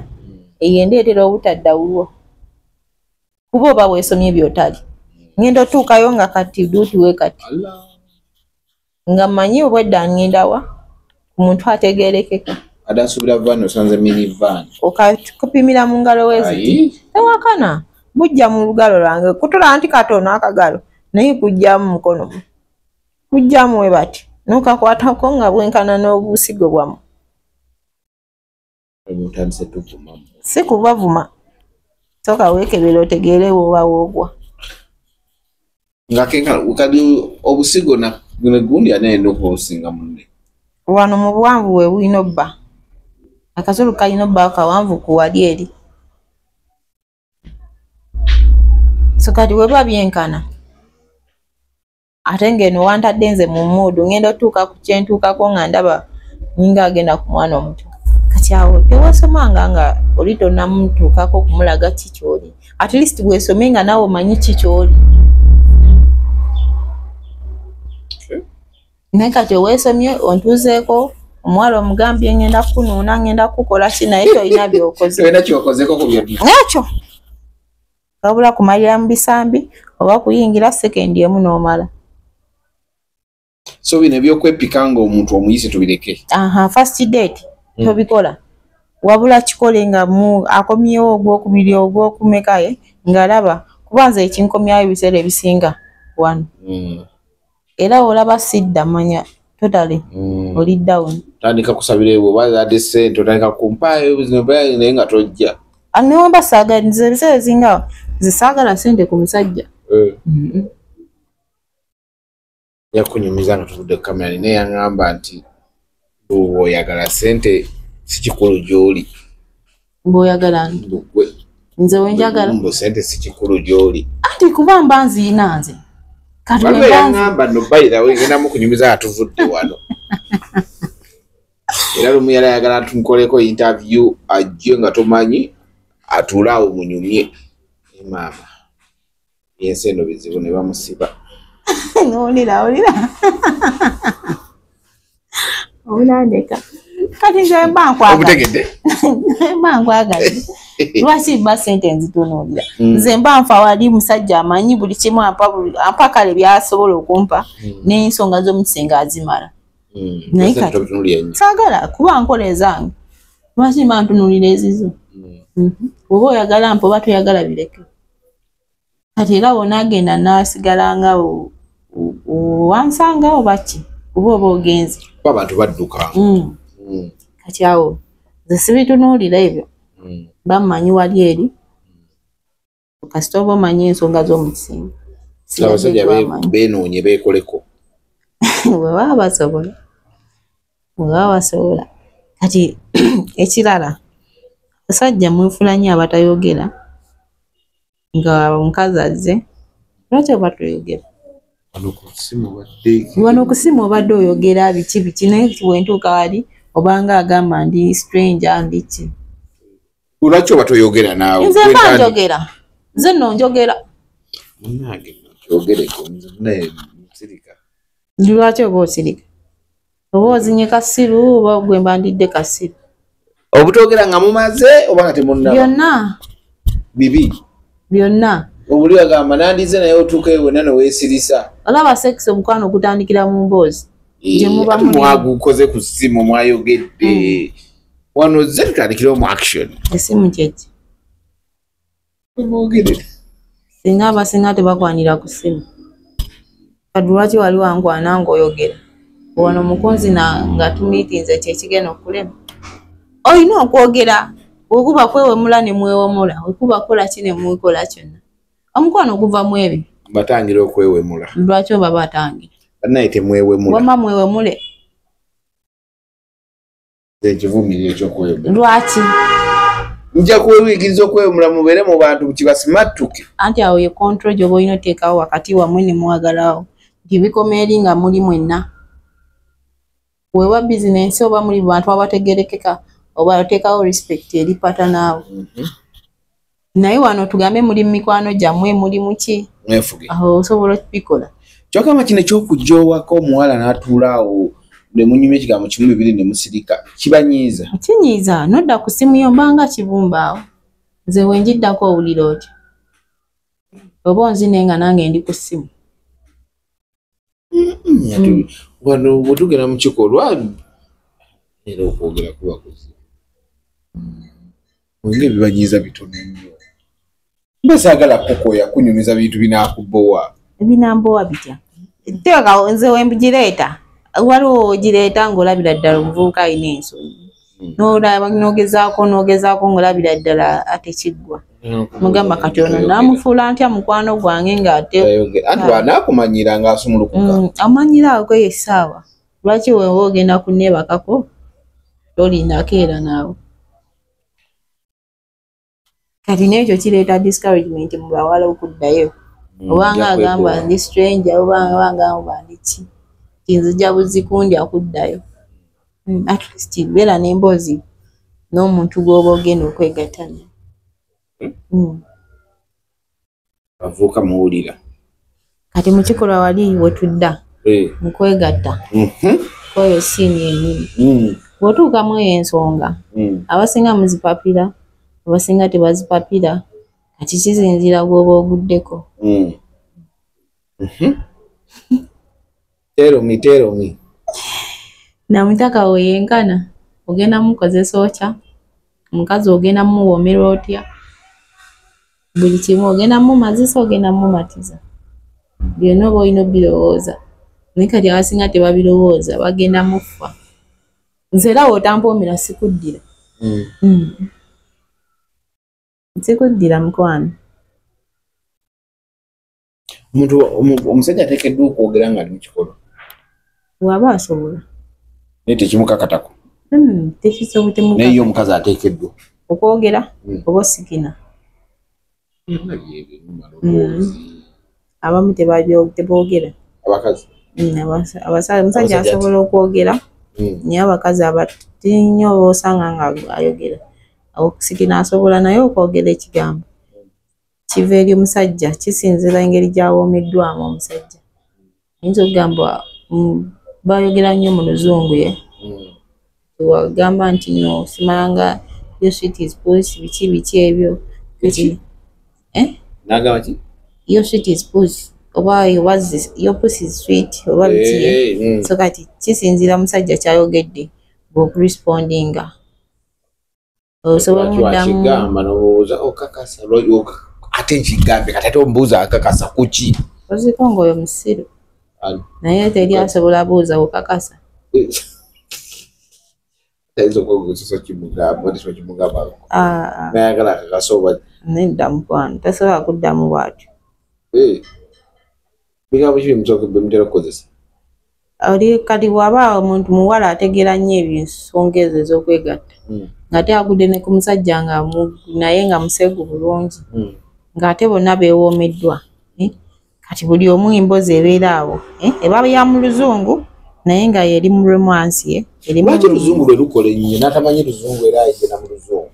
eyo endeetera obutaddawulwo kuba oba weesomye byotali ngenda otuukayo nga kati duutiwe kati nga mmanyi obwedda ngendawa ku muntu ategeerekeka adasubira van osanze minivan okakupimira mu ngalo weziti tewakana bujja mu lugalo lwange kutula nti katono akagalo naye kujjamu mukono kujjamu we bati n'okakwatako nga bwenkana n'obusigo bwamu si kubavuma soka weekebera otegeere woba woogwa nga kadi obusigo gundi anaenda okubusinga munne wano mu buwanvu we bulina obba akasolo kalina obba akawanvu ku wali eri so kati weba byenkana ate ngeno wantadde nze mu muudu ngenda otuuka ku kyentuukako nga ndaba ninga agenda ku mwana omuto kati kati awo tewasomanga nga oli tonnamutuukako kumulaga kikyoli. At least bwesome nga naawe omanyi kikyoli. Naye kati weesomye ontuuzeeko omuwala omugambye ngenda kunuuna ngenda kukola ki naye tolina byokoze. Tolina kyokozeeko ku byonna. Nakyo wabula kumalira mu bisambi oba kuyingira sekendi emu n'omala. So bino ebyokwepika nga omuntu omuyise tubireke. First date tobikola. Wabula kikole nga akomyewo ogwokubiri ogwokumekaye ng'alaba kubanza ekinkomyayo ebiseera ebisinga wano. Era olaba sidda manya totally oli down. Tandika kusabira ebyo bazadde ssente otandika kumpaayo buzino naye nga tojja. Newamba saaganiza ebiseera ebisinga zisaagala ssente ku musajja. Yakunyumiza nga tuvudde ku kamera naye yaŋŋamba nti bw'oyagala ssente si kikulu gy'oli. Bw'oyagala nze wenjagala. Mbu ssente si kikulu gy'oli. Anti kuba mba nziina nze. Waliwo yaŋŋamba no bayira ngenda mu kunyumiza nga tuvudde wano. Era lumu yali ayagala tumukoleko interview ajje nga tomanyi atuule awo munyumye. Maama yensi eno bizibu ne bamusiba. Olira. Obulandeka. Kati nze mba nkwagala. Obutegedde? Mba nkwagala. Lwaki mba ssente nzitunuulira. Nze mba nfa wali musajja amanyi buli kimu ampa kale byasobola okumpa n'ensonga z'omukisenga azimala. Naye kati saagala kuba nkola ezange. Lwaki mba ntunuulira ezizo? Oba oyagala mpa oba toyagala bireke. Kati era wonna agenda n'asigala nga wansanga oba ki oba ogenze. Abantu badduka. Kati awo nze sibitunuulira ebyo. Bamanyi wali eri. Kasita oba omanyi ensonga z'omukisenga. Abasajja beenoonye beekoleko. Bwebaba basobola. Kati ekirala abasajja mwefulanye abatayogera nga omukazi azze lwaki oba toyogera? Wano ku ssimu obadde oyogera biki naye bwentuuka wali obanga agamba ndi stranger ndi ki. Lwaki oba toyogera naawe? Nze mba njogera. Nze nno njogera. Munnange kyogereko nze naye nsirika. Lwaki oba osirika? Oba ozinye kasiru oba gwe mbandidde kasiru. Obutogera nga mumaze oba nga temunnaba? Byonna. Bibi? Byonna. Obuli wagamba nandize naye otuuka wonna ne weesirisa. Olaba sex omukwano ogutandikira mu mboozi. Mwagukoze ku ssimu mwayogedde. Wano zze tutandikira mu action. Essimu kyeki? Singa abasinga tebakwanira ku ssimu. Kati lwaki wali wankwana ng'oyogera? Wano mukunzi nga tumiitinze kyekigenda okulema. Olina okwogera. Okuba kwewemula ne mwewemula. Okuba kola ki ne mwikola kyonna. Omukwano guva mu ebyo. Batangira okwewemula. Lwaki oba batangira? Naye temwewemula. Wama mwewemule. Ekivumiriro ekyokwewemula. Lwaki? Nja kuwigiriza okwewemula mubeere mu bantu kibasimatuke. Anti awo ye control gy'oba olina oteekawo wakati wammwe ne mwagalawo. Nti bikoma eri nga muli mwenna. Weewa bizinensi oba muli bantu abategerekeka oba oteekawo respect eri patanaawo. Naye wano tugambe muli mu mikwano gyammwe muli muki? Mwefuge. Aho osobola okubikola. Kyokka kino eky'okujjoowako omuwala n'atuula awo ne munyumya ekigambo kimu bibiri ne musirika kibanyiiza? Kinyiiza nodda ku ssimu yo mbanga kibumbaawo. Nze wenjiddako owulira otyo. Oba onzine nga nange ndi ku ssimu. Wano bwetugenda mu kikolwa era okwogera kuba kuzibu. Mwenge ebibanyiiza bitono nnyo. Mba saagala kukoya kunyumiza bintu binaakubowa. Ebinambowa bitya? Teeka nze wembugireeta. Waliwo ogireeta ng'olabira ddala omuvubuka alina ensonyi. N'ogezaako ng'olabira ddala ate kiggwa. Mugamba kati ono naamufuula ntya mukwano gwange ng'ate. Anti wanaakumanyira ng'asumulukuka. Amanyira ako essaawa. Lwaki weewa ogenda kunneebakako? Tolindako era naawe. Kati n'ekyo kireeta discouragement mu bawala okuddayo. Obanga agamba ndi stranger obanga agamba ndi ki. Nzija buzikundya kuddayo. At least beera n'emboozi n'omuntu gw'oba ogenda okwegattanya. Avuuka muwulira. Kati mu kikolwa wali we tudda mu kwegatta kwoyo siini yennyini. Bw'otuukamu eyo ensonga abasinga muzipapira abasinga tebazipapira kati kizinzira gw'oba oguddeko. Tell me. Namutaka we yenkana ogenda mukozesa otya omukazi ogenda muwoomera otya buli kimu ogenda mumazisa ogenda mumatiza byonna oba olina obirowooza naye kati abasinga tebabirowooza bagenda mufa nze era wotampoomera sikuddira sikuddira mukwano. Omusajja ateekeddwa okwogera nga ali mu kikolwa bw'aba asobola naye tekimukakatako. Tekisobola naye omukazi ateekeddwa okwogera oba osikina. Abamu teboogera omusajja asobola okwogera naye abakazi abatinnyo oba osanga nga ayogera. Okusikina asobola naye okwogera ekigambo kiva eri omusajja kisinzira engeri gy'awoomeddwamu omusajja. Ayinza okugamba bayogera nnyo mu luzungu wagamba nti no simalanga your sweet is pussy biki ebyo n'agamba ki your sweet is pussy oba your pussy is sweet oba biki so kati kisinzira musajja kyayogedde bw'okurespondinga osobola muddamu n'obowooza okakasa ate nkigambe kati ate omubuuza akakasa kuki oziko ng'oyo musiru naye teri asobola buuza okakasa tayinza okwegososa kimugamba nayagala akakasa oba nedda mukwano tasobola kuddamu bwatyo. Bigambo ki bemutera okukozesa oli kati bw'aba omuntu muwala ategeera nnyo ebyensonga ezo ez'okwegatta ng'ate agudde ne ku musajja naye nga musegu bulungi ng'ate bonna beewoomeddwa kati buli omu emboozi ebeera awo eba ya mu luzungu naye nga yeri mu romance lwaki oluzungu lwe lukola ennyo n'atamanyi luzungu era ayigena mu luzungu.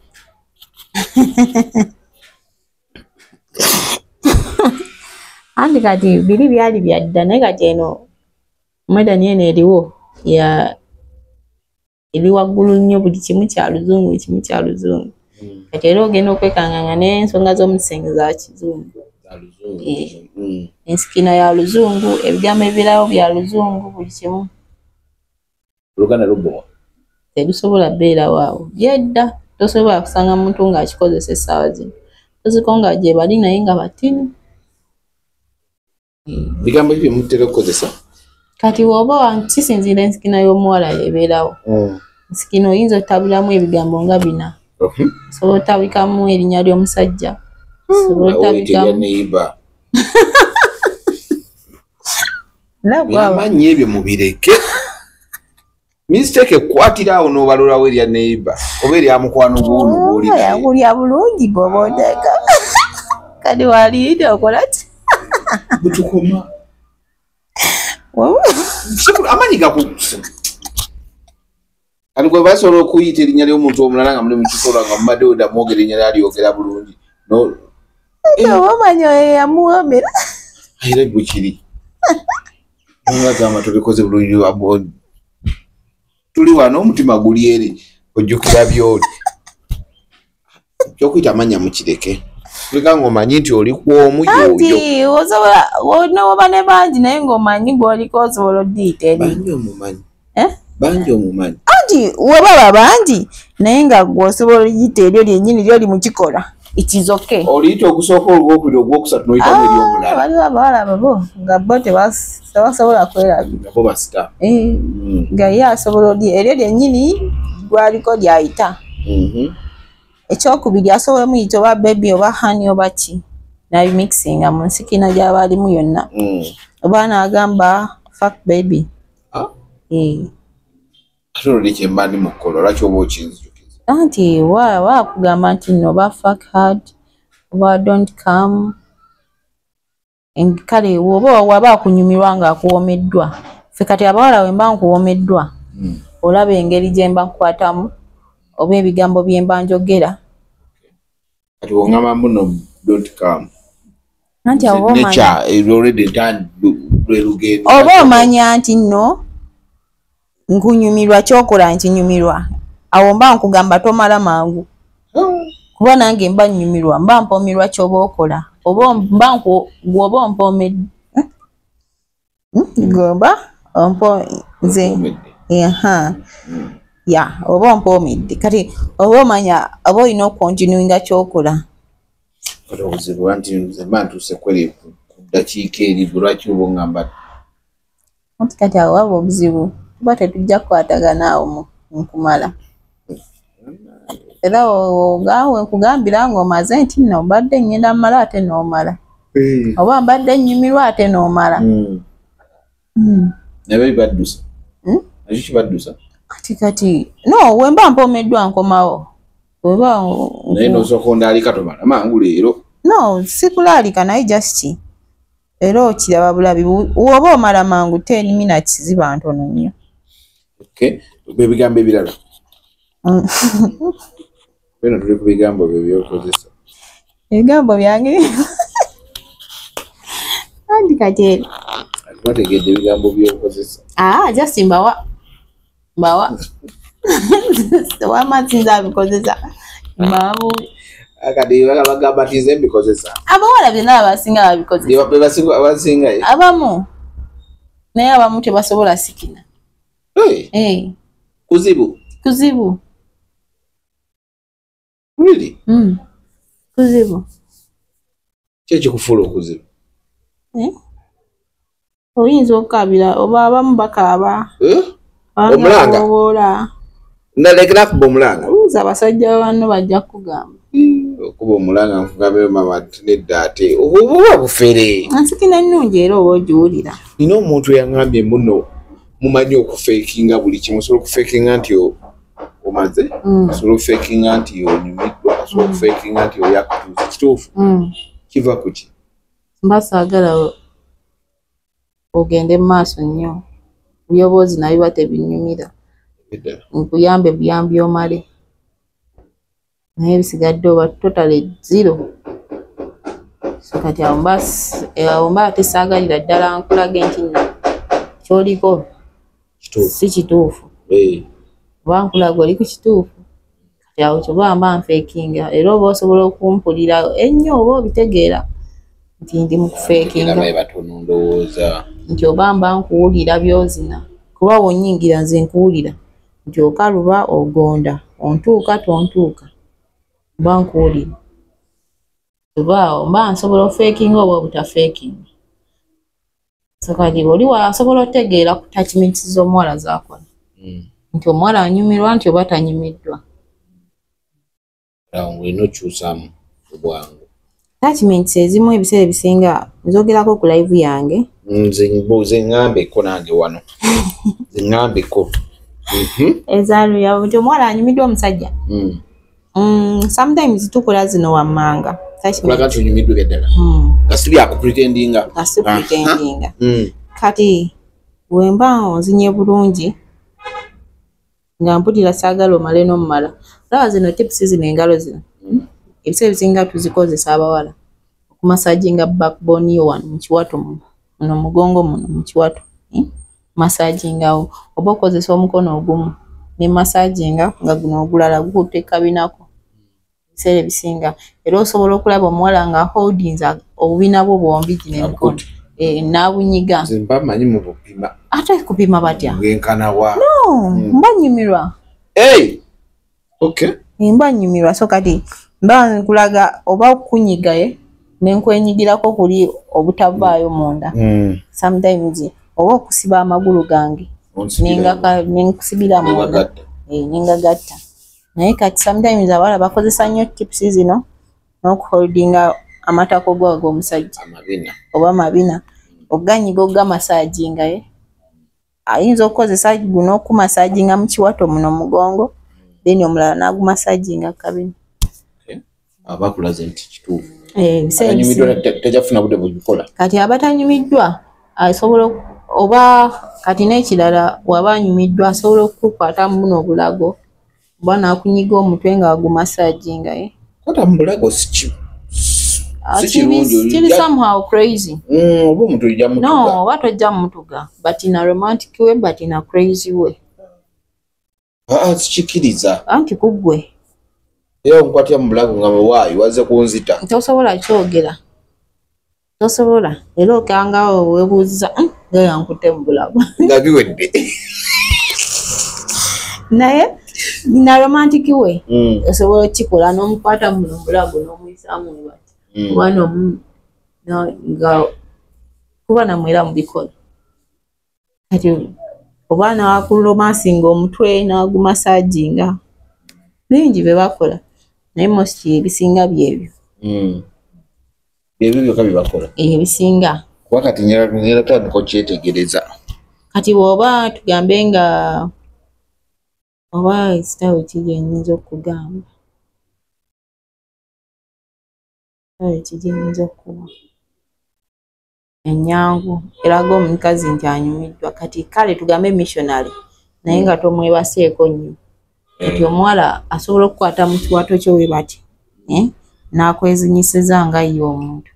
Anti kati biri byali byadda naye kati eno modani eno eriwo eri waggulu nnyo buli kimu kya luzungu kati era ogenda okwekanganga n'ensonga z'omusengi za kizungu. Ensikina ya luzungu ebigambo ebirawo bya luzungu buli kimu. Oluganda lubowa terusobola beerawo awo byedda tosobola kusanga muntu ng'akikozesa essaawa zino toziko nga gye bali naye nga batini. Bigambo ebyo mutera okukozesa kati woba kisinzira ensikina y'omuwala ebeerawo. Ensikina oyinza otabulamu ebigambo nga bina osobola otabikamu erinnya ly'omusajja osobola otabikamu amanyi ebyo mubireke mistake ekwatira awo n'obalolawo erya neighbor oba erya mukwano gw'ono gw'olina yakulya bulungi bw'oba oteeka kati waliite okola ki butukoma amanyi gakukusa kati gwe basobola okuyita erinnya ly'omuntu omulala nga muli mu kikolwa nga mumadde oda mwogera erinnya ly'alyogera bulungi oba omanyi oyo yamuwoomera era bwe kiri ngagamba tubikoze bulungi tuli wano omutima guli eri ojjukira byoli kyokuyita amanya mukireke tuleka ng'omanyi nti oli kwomu yoyo osobola oba ne bangi naye ng'omanyi gw'oliko osobola oddiyita eri bangi omumanyi anti webaba bangi naye nga gw'osobola oddiyita eryo lyennyini lyoli mu kikola ikizoke oliyita ogusooka olwokubiri ogwokusatu n'oyitamu eri omulala waliwo abawala babo nga bo tebasobola kwerabira bo basita nga ye asobola eryo lyennyini gwaliko lyayita. Ekyokubiri asobola muyita oba baby oba hani oba ki nabimixinga mu nsikina gy'aba alimu yonna oba n'agamba fuck baby ate olwo kyemba ndi mu kkola lwaki oba okinzijukiza anti wakugamba nti nno oba fuck hard oba don't come kale oba waba akunyumirwa nga akuwoomeddwa ffe kati abawala we mba nkuwoomeddwa olaba engeri gye mba nkwatamu oba ebigambo bye mba njogera. Kati wongamba muno don't come. Nanti oba omanya nti nno nkunyumirwa kyokola nti nyumirwa awo mba nkugamba tomala mangu kuba nange mba nyumirwa mba mpomirwa kyoba okola oba mba gwoba ompomedde gomba ompo nze ya oba ompomedde kati oba omanya oba olina okontinuinga kyokola. Kati obuzibu anti nze mba ntuuse kweri ku ddakiika eri lwaki oba ngamba anti kati awo waba obuzibu tuba tetujja kukwatagana awo nkumala era ogaawe nkugambira ng'omaze nti nno mbadde ngenda mmala ate n'omala oba mbadde nnyumirwa ate n'omala. naye bibaddusa nakyo kibaddusa kati no wemba mpomeddwa nkomawo weba naye nosooka ondaalika tomala mangu leero no sikulaalika naye just era okiraba bulabi woba omala mangu 10 minutes ziba ntono nnyo. Ebigambo ebirala bino tuli ku bigambo byo byokozesa ebigambo byange andi kati bategedde ebigambo byokozesa just mbawa wamazinza abikozesa mbawa akati bagamba ti nze mbikozesa abawala byonna abasinga babikozesa abasinga abamu naye abamu tebasobola sikina kuzibu really kuzibu kyekikufuula okuzibu oyinza okukabira oba abamu bakaaba omulanga nalekera kuba omulanga oyinza abasajja banno bajja kugamba okuba omulanga nkugambe mama nedda ate obuba bufere ansikina ennungi era oba ogiwulira nina omuntu yangambye muno mumanyi okufeekinga buli kimu osobola okufeekinga nti omaze osobola okufeekinga nti onyumiddwa osobola okufeekinga nti oyakutuuza kituufu kiva ku ki mba saagala ogende mu maaso nnyo byoboozi nayo biba tebinyumira nkuyambe buyambi omale naye bisigadde oba totally zero kati awo mba tesaagalira ddala nkulage nti nno kyoliko si kituufu oba nkulaga oli ku kituufu kati awo kyoba mba nfeekinga era oba osobola okumpulira ennyo oba obitegeera nti ndi mu kufeekinga nti oba mba nkuwulira byozina kuba wonnyingira nze nkuwulira nti okaluba ogonda ontuuka tontuuka mba nkuwulira oba mba nsobola ofeekinga oba obutafeekinga so kati oli wasobola otegeera ku attachments z'omuwala zakola nti omuwala anyumirwa nti oba tanyumiddwa olina okyusaamu obwangu attachments ezimu ebiseera ebisinga nzogerako ku live yange nze ngambeko nange wano ngambeko ezaaluya nti omuwala anyumiddwa omusajja sometimes tukola zino wammanga kulaga nti onyumiddwa eddala nga si byakupretendinga kati wemba onzinye bulungi nga mpulira saagala omale n'omumala olaba zino tips zino engalo zino ebiseera ebisinga tuzikozesa abawala okumasaginga backbone yo wano mu kiwato muno mugongo muno mu kiwato masagingawo oba okozesa omukono ogumu ne masaginga nga guno ogulala gukuteeka binako ebiseera ebisinga era osobola okulaba omuwala nga holdinza obubina bwo bwombi gino emikono n'abunyiga mba manyi mu bupima ate kupima batya bwenkanawa mba nyumirwa mba nyumirwa so kati mba nkulaga oba okunyigaye nenkwenyigirako kuli obutavaayo munda sometimes oba okusiba amagulu gange nenkusibira munda nengagatta naye kati sometimes abawala bakozesa nnyo tips zino n'okuholdinga amatako gwago omusajja oba mabina oganyiga ogamasaginga ayinza okukozesa guno okumasaginga mu kiwato muno mugongo then omulala n'agumasaginga kabina abakulaze nti kituufu tajafuna budde bubikola kati abatanyumiddwa asobola oba kati n'ekirala waba anyumiddwa asobola okukwata muno obulago bwana akunyiga omutwe nga agumassaging kota mbulago sichi still somehow crazy obo muntu ijja mutuga no what ojja mutuga but in a romantic way but in a crazy way sichikiriza anti kugwe era nkwatya mbulago nga waayi waze kunzita tosobola kyogera tosobola era okangawo webuuziza nga yankute mbulago nga biwedde naye na romantic way osobola kikola n'omukwata mu mbulago n'omuyisaamu webati kuba nga kuba namwera mu bikola kati oba nawakulomansinga omutwe n'agumasaginga bingi bye bakola naye mosti ebisinga byebyo ebyo byokka bye bakola ebisinga kuba kati nyera tandika okyetegereza kati bw'oba tugambe nga oba ekitabo kigenyinza okugamba kigenyinza okuba enyangu eraga omukazi nti anyumiddwa kati kale tugambe missionary naye nga tomwebaseeko nnyo kati omuwala asobola okukwata mu kiwato kyo we bati n'akwezinyisiza nga ye omuntu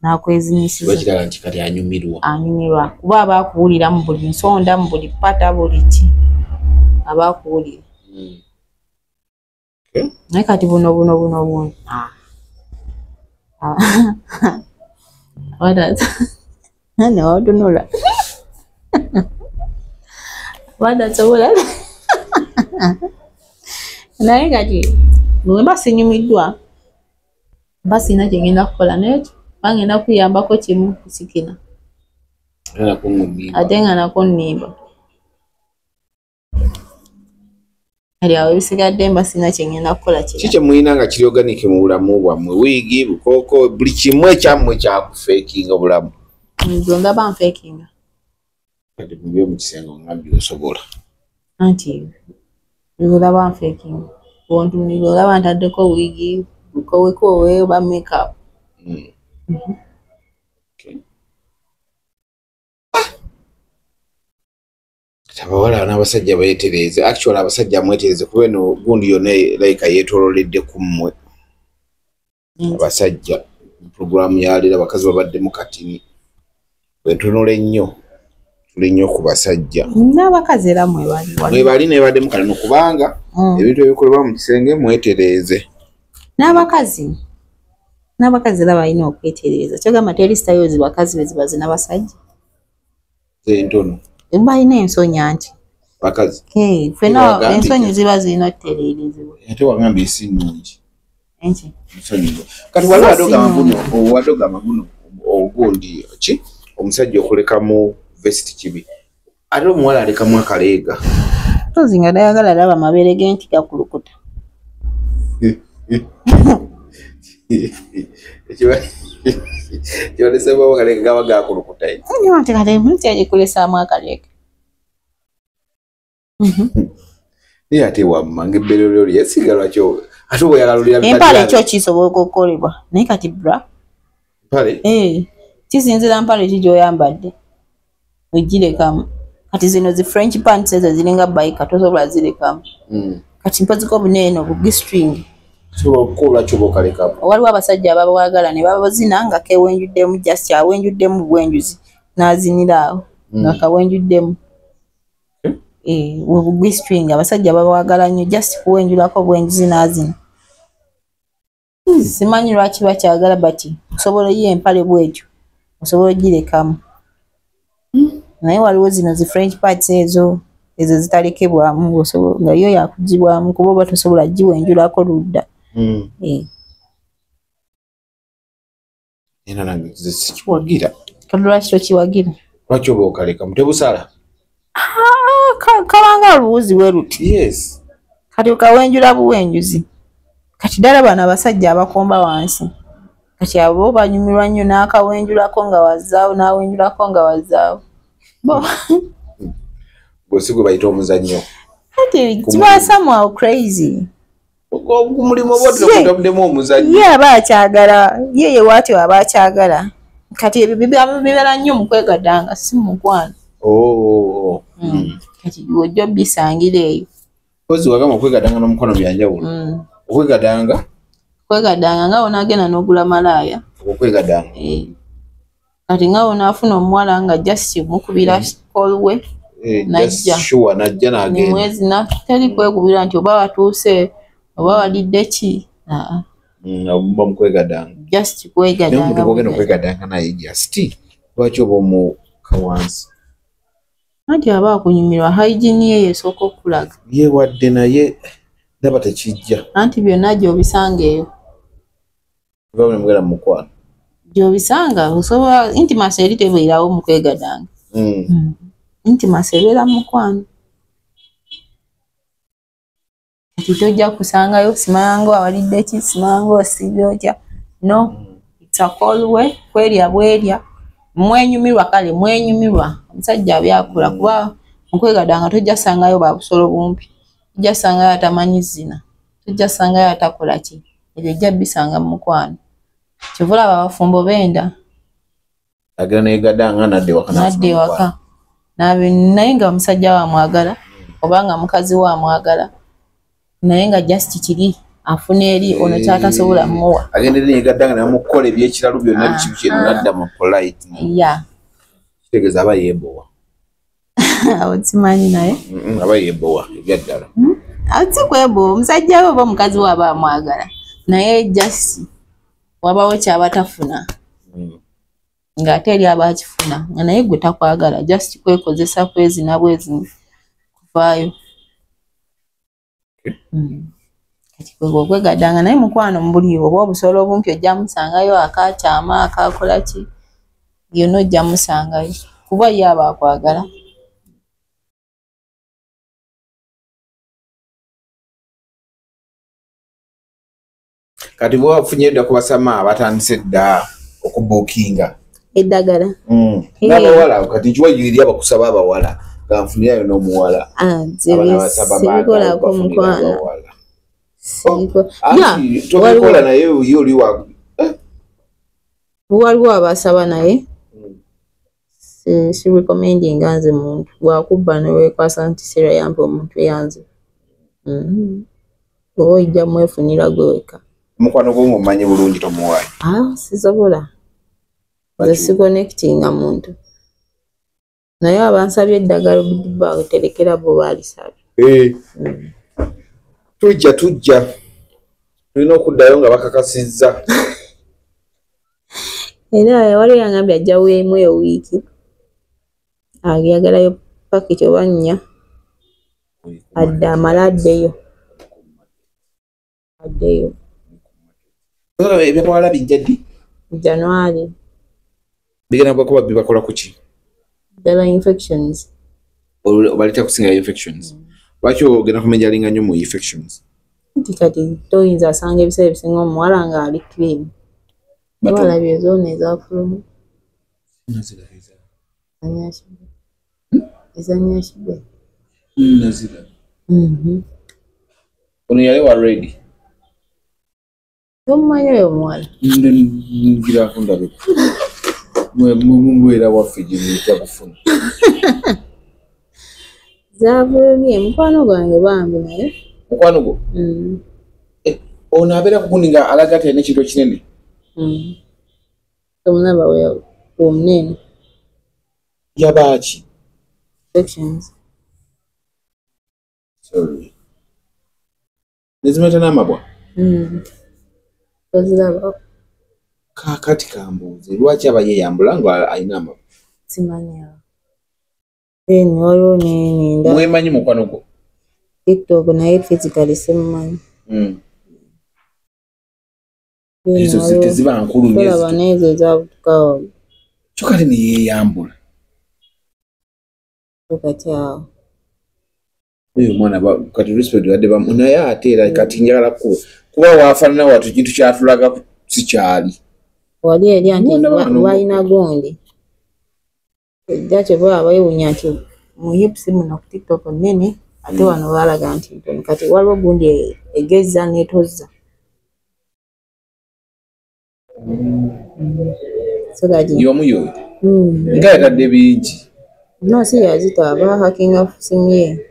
n'akwezinyisiza bakiraga nti kati anyumirwa kuba abaakuwulira mu buli nsonda mu buli pata buli ki abaakuwulira naye kati buno newatunula wadasobola naye kati bwemba sinyumiddwa mba sina kyengenda kukola naye bangenda kuyambako kimu kusikina ate nga nako nnimba kati awo ebisigadde mba sina kyengenda kukola kiki kyemulina nga kiri organic mu bulamu bwammwe wiigi bukooko buli kimu ekyammwe kyakufeekinga obulamu zonda banfeekinga kati mubyo mu kisenge ongambye osobola anti zonda banfeekinga bontumira olaba ntaddeko wiigi bukowekoowe oba makeup abawala n'abasajja beetereze actually abasajja mwetereze kuba eno gundi yonna like yeetoololedde ku mmwe abasajja programu yaleero abakazi babaddemu katini bwentunula ennyo tuli nnyo ku basajja n'abakazi era mwebali nebaddemu kalano kubanga ebintu ebikolebwa mu kisenge mwetereze n'abakazi era balina okwetereza kyogamba teri styles bakazi beziba zinabasajja entono balina ensonyi anti bakazi fena ensonyi ziba zirina okutereerezebwa ate wagambye esi nnungi enki kati wadogama guno ogundi ki omusajja okulekamu vesti kibi ate omuwala alekamu akaleega tozi nga dayagala laba amabeere ge nti gakulukuta kyolesebawo akaleega gaba gakulukuta ate kale nti agikulesaamu akaleega naye ate wamma ngaebbere lyo lyesiga lwakyo ate obweyagala empale ekyo kisobola okukolebwa naye kati bra kisinzira mpale ki gy'oyambadde ogirekamu kati zino zi french pants ezo ziringa bayika tosobola zirekamu kati mpoziko buneeno bugistring waliwo abasajja ababawagala ne babazina nga kewenjuddemu just awenjuddemu bwenjuzi n'azinira awo nga kawenjuddemu bugistring abasajja babawagala nnyo just kuwenjulako bwenjuzi n'azina simanyi lwaki bakyagala bati osobola ye empale bwetyo osobola ogirekamu naye waliwo zino zi french parts ezo zitalekebwamu nga yo yakugibwamu kuba oba tosobola giwenjulako ludda era nange sikiwagira lwaki tokiwagira lwaki oba okalekamu tebusala kabanga oluwuzi bwe luti kati okawenjula buwenjuzi kati ddala bano abasajja abakomba wansi kati abo banyumirwa nnyo n'akawenjulako nga wazaawo n'awenjulako nga wazaawo bwesi gwe bayita omuzannyo kati kiba somehow crazy omulimu oba otutamuddemu omuzannyo ye aba akyagala ye waatyo aba akyagala kati ebyo bibeera nnyo mu kwegadanga si mukwano kati ojja obisangira eyo Kozi wagama okwegadanga n'omukono byanjawulo. Okwegadanga nga onaagenda n'ogula malaya. Okwegadanga. Kati nga onaafuna omuwala nga just mukubira kolwe najja. Sure najja n'agenda. Mwezi na teri kwekubira nti oba watuuse oba walidde ki. Oba mukwegadanga. Just kwegadanga. N'omuntu bw'ogenda okwegadanga naye just lwaki oba omuka wansi. Anti aba akunyumirwa hygiene ye esooka okulaga. Ye wadde naye ndaba tekijja. Anti byonna gy'obisanga eyo. Oba mugenda mukwano. Gy'obisanga osobola intimacy eri tebeerawo mu kwegadanga. Intimacy ebeera mu mukwano. Kati tojja kusangayo simanga awalidde ki simanga osiibye otya. No, it's a call way kwerya bwerya. Mwenyumirwa kale mwenyumirwa omusajja abyakula kuba mukwegadanga tojja sangayo babusolo bumpi. Tojja sangayo atamanyi zina. Tojja sangayo atakola ki. Ebyo ojja bisanga mu mukwano. Kivula abafumbo benda. Agenda negadanga nadde waka. Nadde waka. Naye nga omusajja wa mwagala obanga mukazi wa mwagala. Naye nga just kiri afuna eri ono kyatasobola muwa. Agenda negadanga namukola ebyekiralu byonna bikibuke nadda mu polite. Yeah. Kitegeeza aba yeebowa. Otsimanyi naye. Aba yeebowa ebyaddala. Ati kwebo omusajja we oba mukazi wa aba mwagala. Naye just wabawo kyabatafuna. Nga ate eri abakifuna nga naye gwe takwagala just kwekozesa kwezina bwezi kuvaayo. Kati kwegadanga naye mukwano mbuli oba obusolo obumpi ojja musangayo akakyama akakola ki byonna ojja musangayo kuba ye aba akwagala. Kati bwafunye edda kubasama abatandise dda okubuukinga eddagala. N'abawala kati kiwajirira abakusaba abawala ganfunirayo n'omuwala. Sibikolako mukwano. Tokola naye oli wa waliwo abasaba naye si recommending nze muntu bwakubba neweekwasa nti sera yampa omuntu yanze. Oba ojja mwefunira gwe weka. Mukwano gwo mumanyi bulungi tomuwaayo. Sisobola. Nze si connectinga muntu. Naye abansabye eddagala baterekera bo baalisabye. Tujja. Tulina okuddayo nga bakakasizza. Era wali yangambye ajja weemu eyo wiiki. Agiyagalayo paketi oba 4. Adde amala addeyo. Ebyawala bijja ddi? January. Bigenda kuba bibakola ku ki? Ddala infections. Obaleta kusinga infections. Lwaki ogenda kumenyalinga nnyo mu infections? Nti kati toyinza asanga ebiseera ebisinga omuwala nga ali clean. Balabye zoona ezafulumu. Ezanyashibwe. Nazira. Ono yali wa ready. Tomumanyi oyo omuwala. Ngira kundabe. Mumwera waffe gye muyita kufuna. Zavulumye mukwano gwange bambi naye. Mukwano gwo? Ono abeera kukuninga alaga ati alina ekintu ekinene. Tomulaba omunene. Yabaaki? Infections. Sorry. Nezimeta n'amabwa? Toziraba. Kaakati kambuuze lwaki aba yeeyambula nga alina amabwa? Simanyi awo. Waliwo n'enda. Mwemanyi mukwano gwo? TikTok naye physically simumanyi. Ezo teziba nkulu nnyo. Olaba n'ezo ezabutukawo. Kyo kale ne yeeyambula. Kati awo. Oyo omwana kati respect wadde bamu naye ate era kati njagala kuba waafaanana watu ekintu kyatulaga si kyali. Wali eri anti balina gundi. Ejja kye bwaba bayewunya nti mu hips muno ku TikTok nnene ate wano baalaga nti ntono kati waliwo gundi egezza n'etozza. Y'omu yoyo? Nga yatadde bingi. No, si yazita aba hakinga simu ye.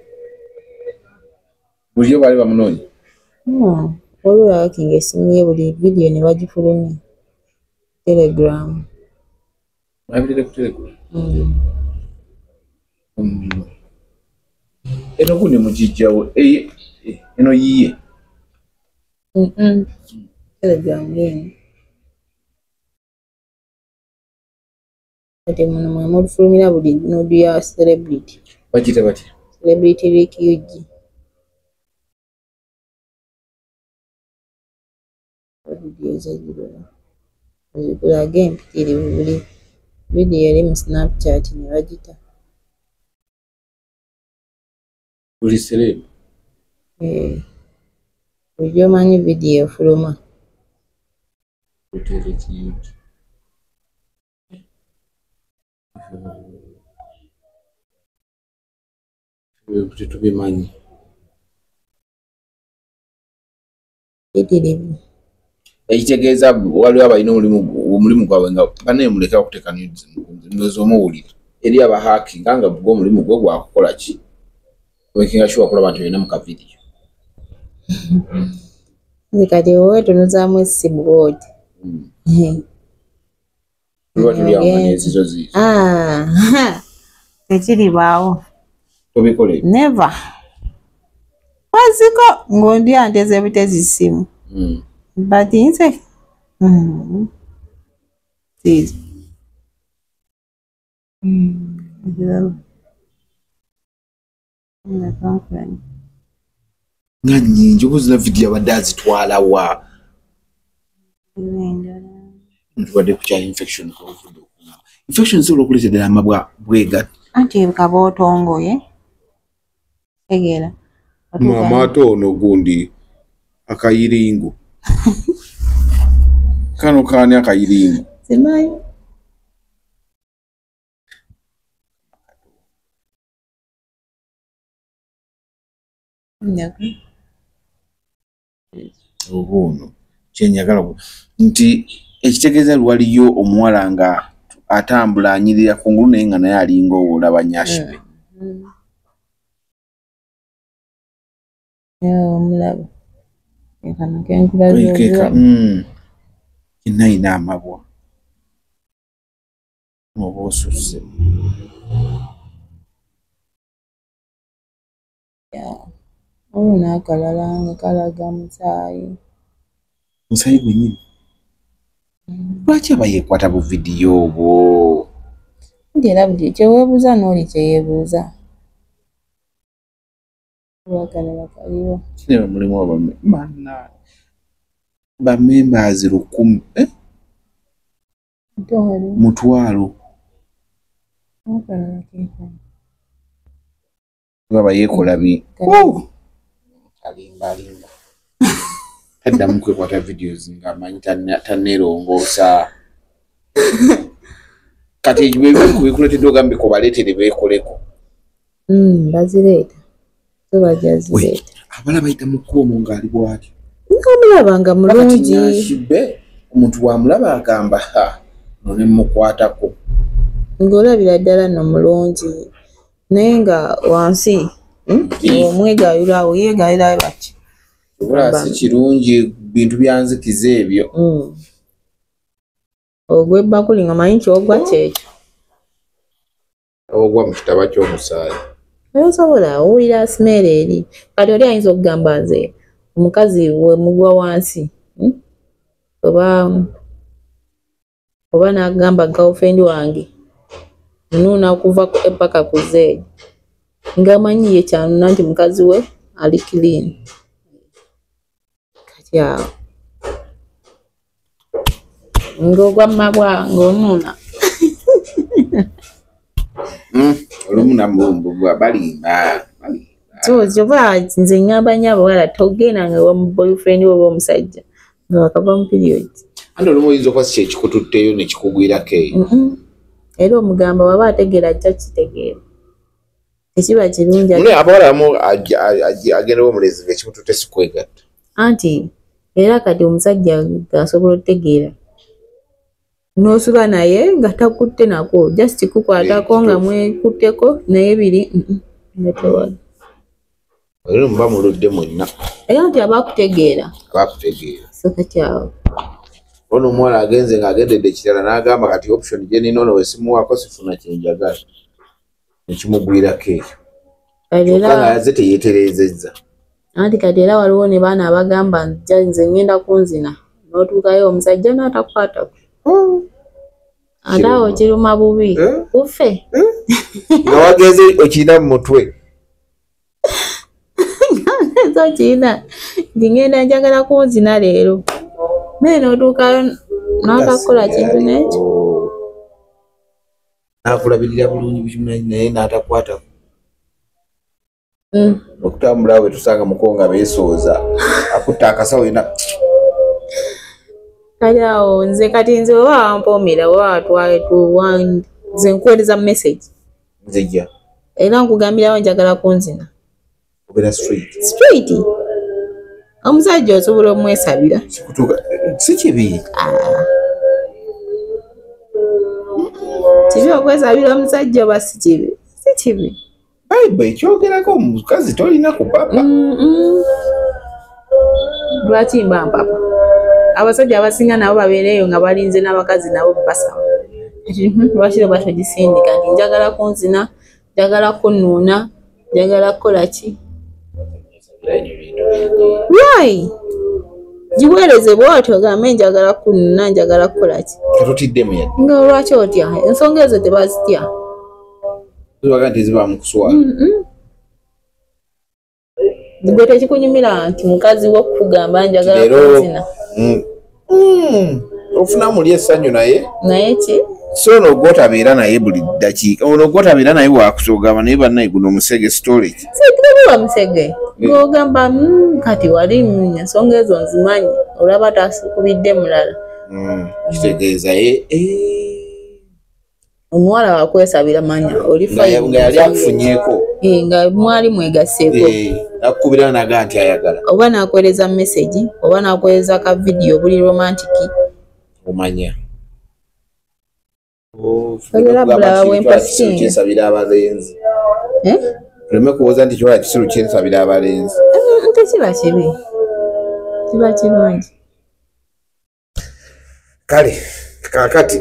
Muliyo bali bamunonye. Waliwo yakinga esimu ye buli video ne bagifulumya Telegram. Abirire ku Telegram. Eno gune mujijjawo eno yiye. Telegram ye. Ate muno mwe mulifulumira buli nodu ya celebrity. Bagita bati. Celebrity Ricky. Zigula game mpitiri buli video eri mu Snapchat ne bagita. Buli celeb. Ujjo manyi video fuluma. Tubimanyi. Ekitegeeza waliwo abalina omulimu gwabwe nga banaye muleka okuteeka ndoza omuwulira eri aba hacking nga gwe omulimu gwe gwakukola ki wekinga sure okulaba nti olina mu kavidiyo. Kati wowe tunuzaamu essimu bwoti. Tuba tuli awo nezizo zizo. Tekiri baawo. Tobikole. Never. Waziko ngondi anteze bitezi simu. But inse. Please. Nga nyingi obuzina video abadde azitwala wa. Ntubadde ku kya infection k'obudde okungamba. Infection zisobola okuleeta ddala amabwa bwega. Anti kabootongoye. Tegera. Mamato ono gundi akayiringu. Kano kaani akayiringu. Simanyi. Obuno kyenjagala nti ekitegeeza lwaliyo omuwala nga atambula anyirira kungulu naye nga naye alinga olaba nyashibe. Omulaba. Ekano kenkulaza. Inayina amabwa. Oba osusse. Oluna akalala nga kalaga musaayi. Musaayi gwenyini. Lwaki aba yeekwata bu vidiyo obwo? Nti era buli kyeweebuuza n'oli kyeyeebuuza. Bakaliwo. Kino mulimu abamemba. Bamembazi 1,000. Mutwalo. Baba yeekola bi. Alimba. Taddamu kwekwata videos nga amanyi tanneerongoosa. Kati bwekuleetedde ogambe ko baleetere beekoleko. Bazireeta. So bajazireeta. Abala bayita mu kkubo ng'ali bw'ati. Omulaba nga mulungi. Omuntu wamulaba agamba none mukwatako. Ng'olabira ddala no mulungi. Naye nga wansi omwegayiraawo yeegayirayo baki. Obula si kirungi bintu byanzikiza ebyo. Ogw'ebbakuli nga manyi kyogwa kyekyo. Ogwa mu kitaba ky'omusaayi. Osobola owulira smell eri. Kati oli ayinza okugamba nze omukazi we mugwa wansi. Oba n'agamba girlfriend wange nnuuna okuva epaka ku zeeyi. Ng'amanyi ye kyanuna nti mukazi we ali clean. Kati awo. Ng'ogwa mabwa ng'onuuna. Olumu namulumbu balimba. So kyoba nze ngamba nnyo abawala togenda nga wa boyfriend oba omusajja nga wakava mu period. Ate olumu oyinza okuba si kyekikututteyo ne kikugwirako eyo. Era omugamba waba ategeera ajja kitegeera. Tekiba kirungi. Naye abawala abamu agendawo omulezi ng'ekikututte si kwegatta. Anti era kati omusajja asobola otegeera. N'osuba naye nga takutte nako just kukwatako nga mwekutteko naye biri nga tewali. Olero mba muludde mwenna. Era nti abakutegeera. Bakutegeera. So kati awo. Ono omwana agenze ng'agendedde kirala n'agamba kati option gye nina ono wesimuwaako sifuna kyenjagala. Nekimugwirako eyo. Kyokka nga yazze teyeetereezezza. Anti kati era waliwo ne baana abagamba nze ngenda kunzina. N'otuukayo omusajja n'atakwatako. Ate awo kiruma bubi. Kufe. Nga wagenze okirina mu mutwe. Zo kirina. Ngenda njagala kunzina leero. Naye n'otuukayo n'atakola kintu n'ekyo. N'akulabirira bulungi bukimanyi naye n'atakwatako. Okutambula bwe tusanga mukonga beesooza. Akutta akasawo yina. Kali awo nze kati nze oba wampoomera oba watwale nze nkuweereza message. Nzijja. Era nkugambirawo njagala kunzina. Obeera straight. Straight? Omusajja osobola omwesabira. Si kibi. Kibi okwesabira omusajja oba si kibi? Si kibi. Bayibo ekyogerako omukazi tolina kupapa. Lwaki mba mpapa? Abasajja abasinga nabo babeereyo nga balinze n'abakazi nabo basaba. Lwaki oba togisindika nti njagala kunzina, njagala kunnuuna, njagala kukola ki? Why? Giweereze bw'otyo ogambe njagala kunnuuna, njagala kukola ki? Tottiddemu yadde. Nga lwaki otya? Ensonga ezo tebazitya. Zibaga nti ziba mu kuswala. Gwe tekikunyumira nti mukazi wo kugamba njagala kunzina. Ofuna muli essanyu naye. Naye ki? So ono gw'otabeera naye buli ddakiika. Ono gw'otabeera naye waakusogamba naye bannaye guno omusege storage. Sekirabula musege. Gw'ogamba kati wali ensonga ezo nzimanyi. Olaba tasikubidde mulala. Kitegeeza omuwala wakwesabira manya olifa nga yali akufunyeeko. Nga mwali mwegaseeko. Akukubira naga nti ayagala. Oba n'akuweereza message, oba n'akuweereza ka video buli romantic. Omanya. Kyesabira abalenzi. Tuleme kubuuza nti kiwala kisiru kyesabira abalenzi. Tekiba kibi. Kiba kirungi. Kale, kakati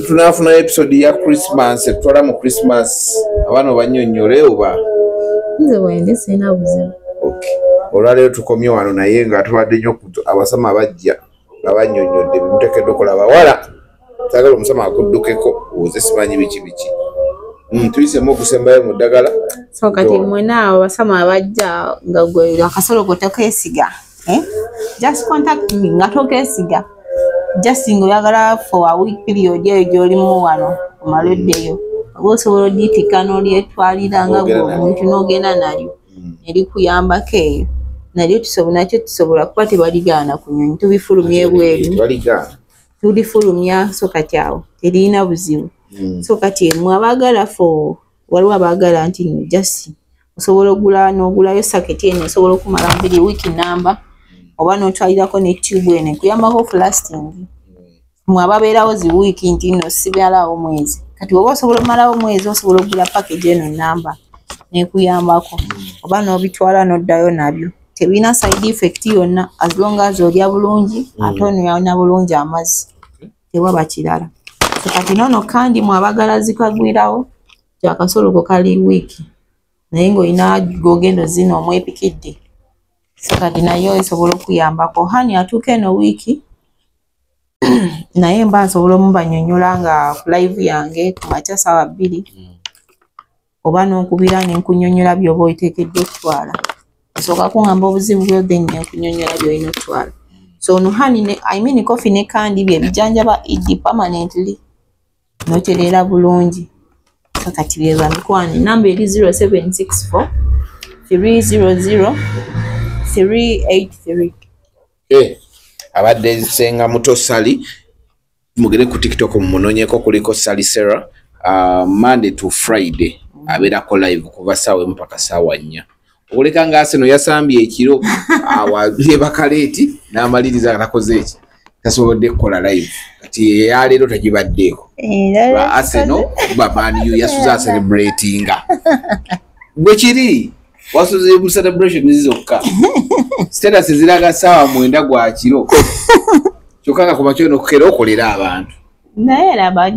tunafuna episode ya Christmas, tutwala mu Christmas. Abaana obanyonyole oba? Nze bwende sina buzibu. Okay. Olwaleero tukomye wano naye nga tuwadde nnyo abasama abajja abanyonyodde bimuteekeddwa okola abawala. Sagala omusama akuddukeko oze simanyi biki. Tuyisemu okusembayo mu ddagala. So kati mwena abasama abajja nga gwe akasolo kotekeesiga. Just contact me nga tokeesiga. Just nga oyagala for a week period eyo gy'olimu wano omaloddeyo. Oba osobola oddiitika n'olyetwalira nga gwe omuntu n'ogenda nalyo. Erikuyambako eyo. Nalyo nakyo tusobola kuba tebaligaana ku nnyonyi. Tubifulumya ebweru. Tulifulumya so kati awo terina buzibu. So kati mwabagala waliwo abaagala nti just osobola ogula n'ogulayo saketi eno osobola okumala mbiri wiiki namba oba n'otwalirako ne tube eno ekuyambako lasting. Mwababeerawo zi wiiki nti nno sibyalawo mwezi. Kati oba osobola omalawo mwezi osobola okugula package eno namba nekuyambako oba n'obitwala n'oddayo nabyo. Tebina side effect yonna as long as olya bulungi ate onoonya bulungi amazzi. Tewaba kirala. Kati nono kandi mwabagala zikagwirawo akasolo ko kali wiiki naye ng'olina gogendo zino omwepikidde. So kati nayo esobola okuyambako. Hani atuuka eno wiiki naye mba nsobola omubanyonnyola nga ku live yange ku makya ssaawa 2 oba n'okubira ne nkunnyonnyola by'oba oteekeddwa okutwala. Osooka kuŋŋamba obuzibu bwo then ne nkunnyonnyola by'olina okutwala. So no hani coffee ne kandi bye bijanjaba permanently. Notereera bulungi. Kati byeba mikwano. Namba eri 0764 300 383. Abadde Senga Muto Sally mugere ku TikTok mumunonyeko kuliko Sally Sarah Monday to Friday abeerako live kuva ssaawa mpaka ssaawa 4. Oleka nga Arsenal yasambye ekiro awalye kaleeti n'amaliriza nakoze eki tasobodde kukola live kati yaleero tagibaddeeko Arsenal Man U yasuza celebratinga bwe kiri Wasuze mu celebration zizokka. Status ziraga sawa mwenda gwa kiro. Kyokanga kuba kyo nokukera okolera abantu. Naye laba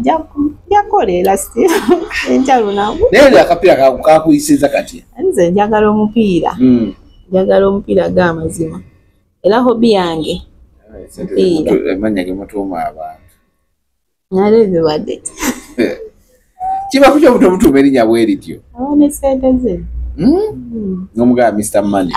jakolera still. Enjalo nawo. Naye akapira kakuyisiza kati. Nze njagala omupiira. Njagala omupiira g'amazima. Era hobby yange. Emanya ge mutuma abantu. Nalebe badde. Kiba kucho mutume erinnya bwe lityo. Abone sente ze. Ngomuga Mr. Money.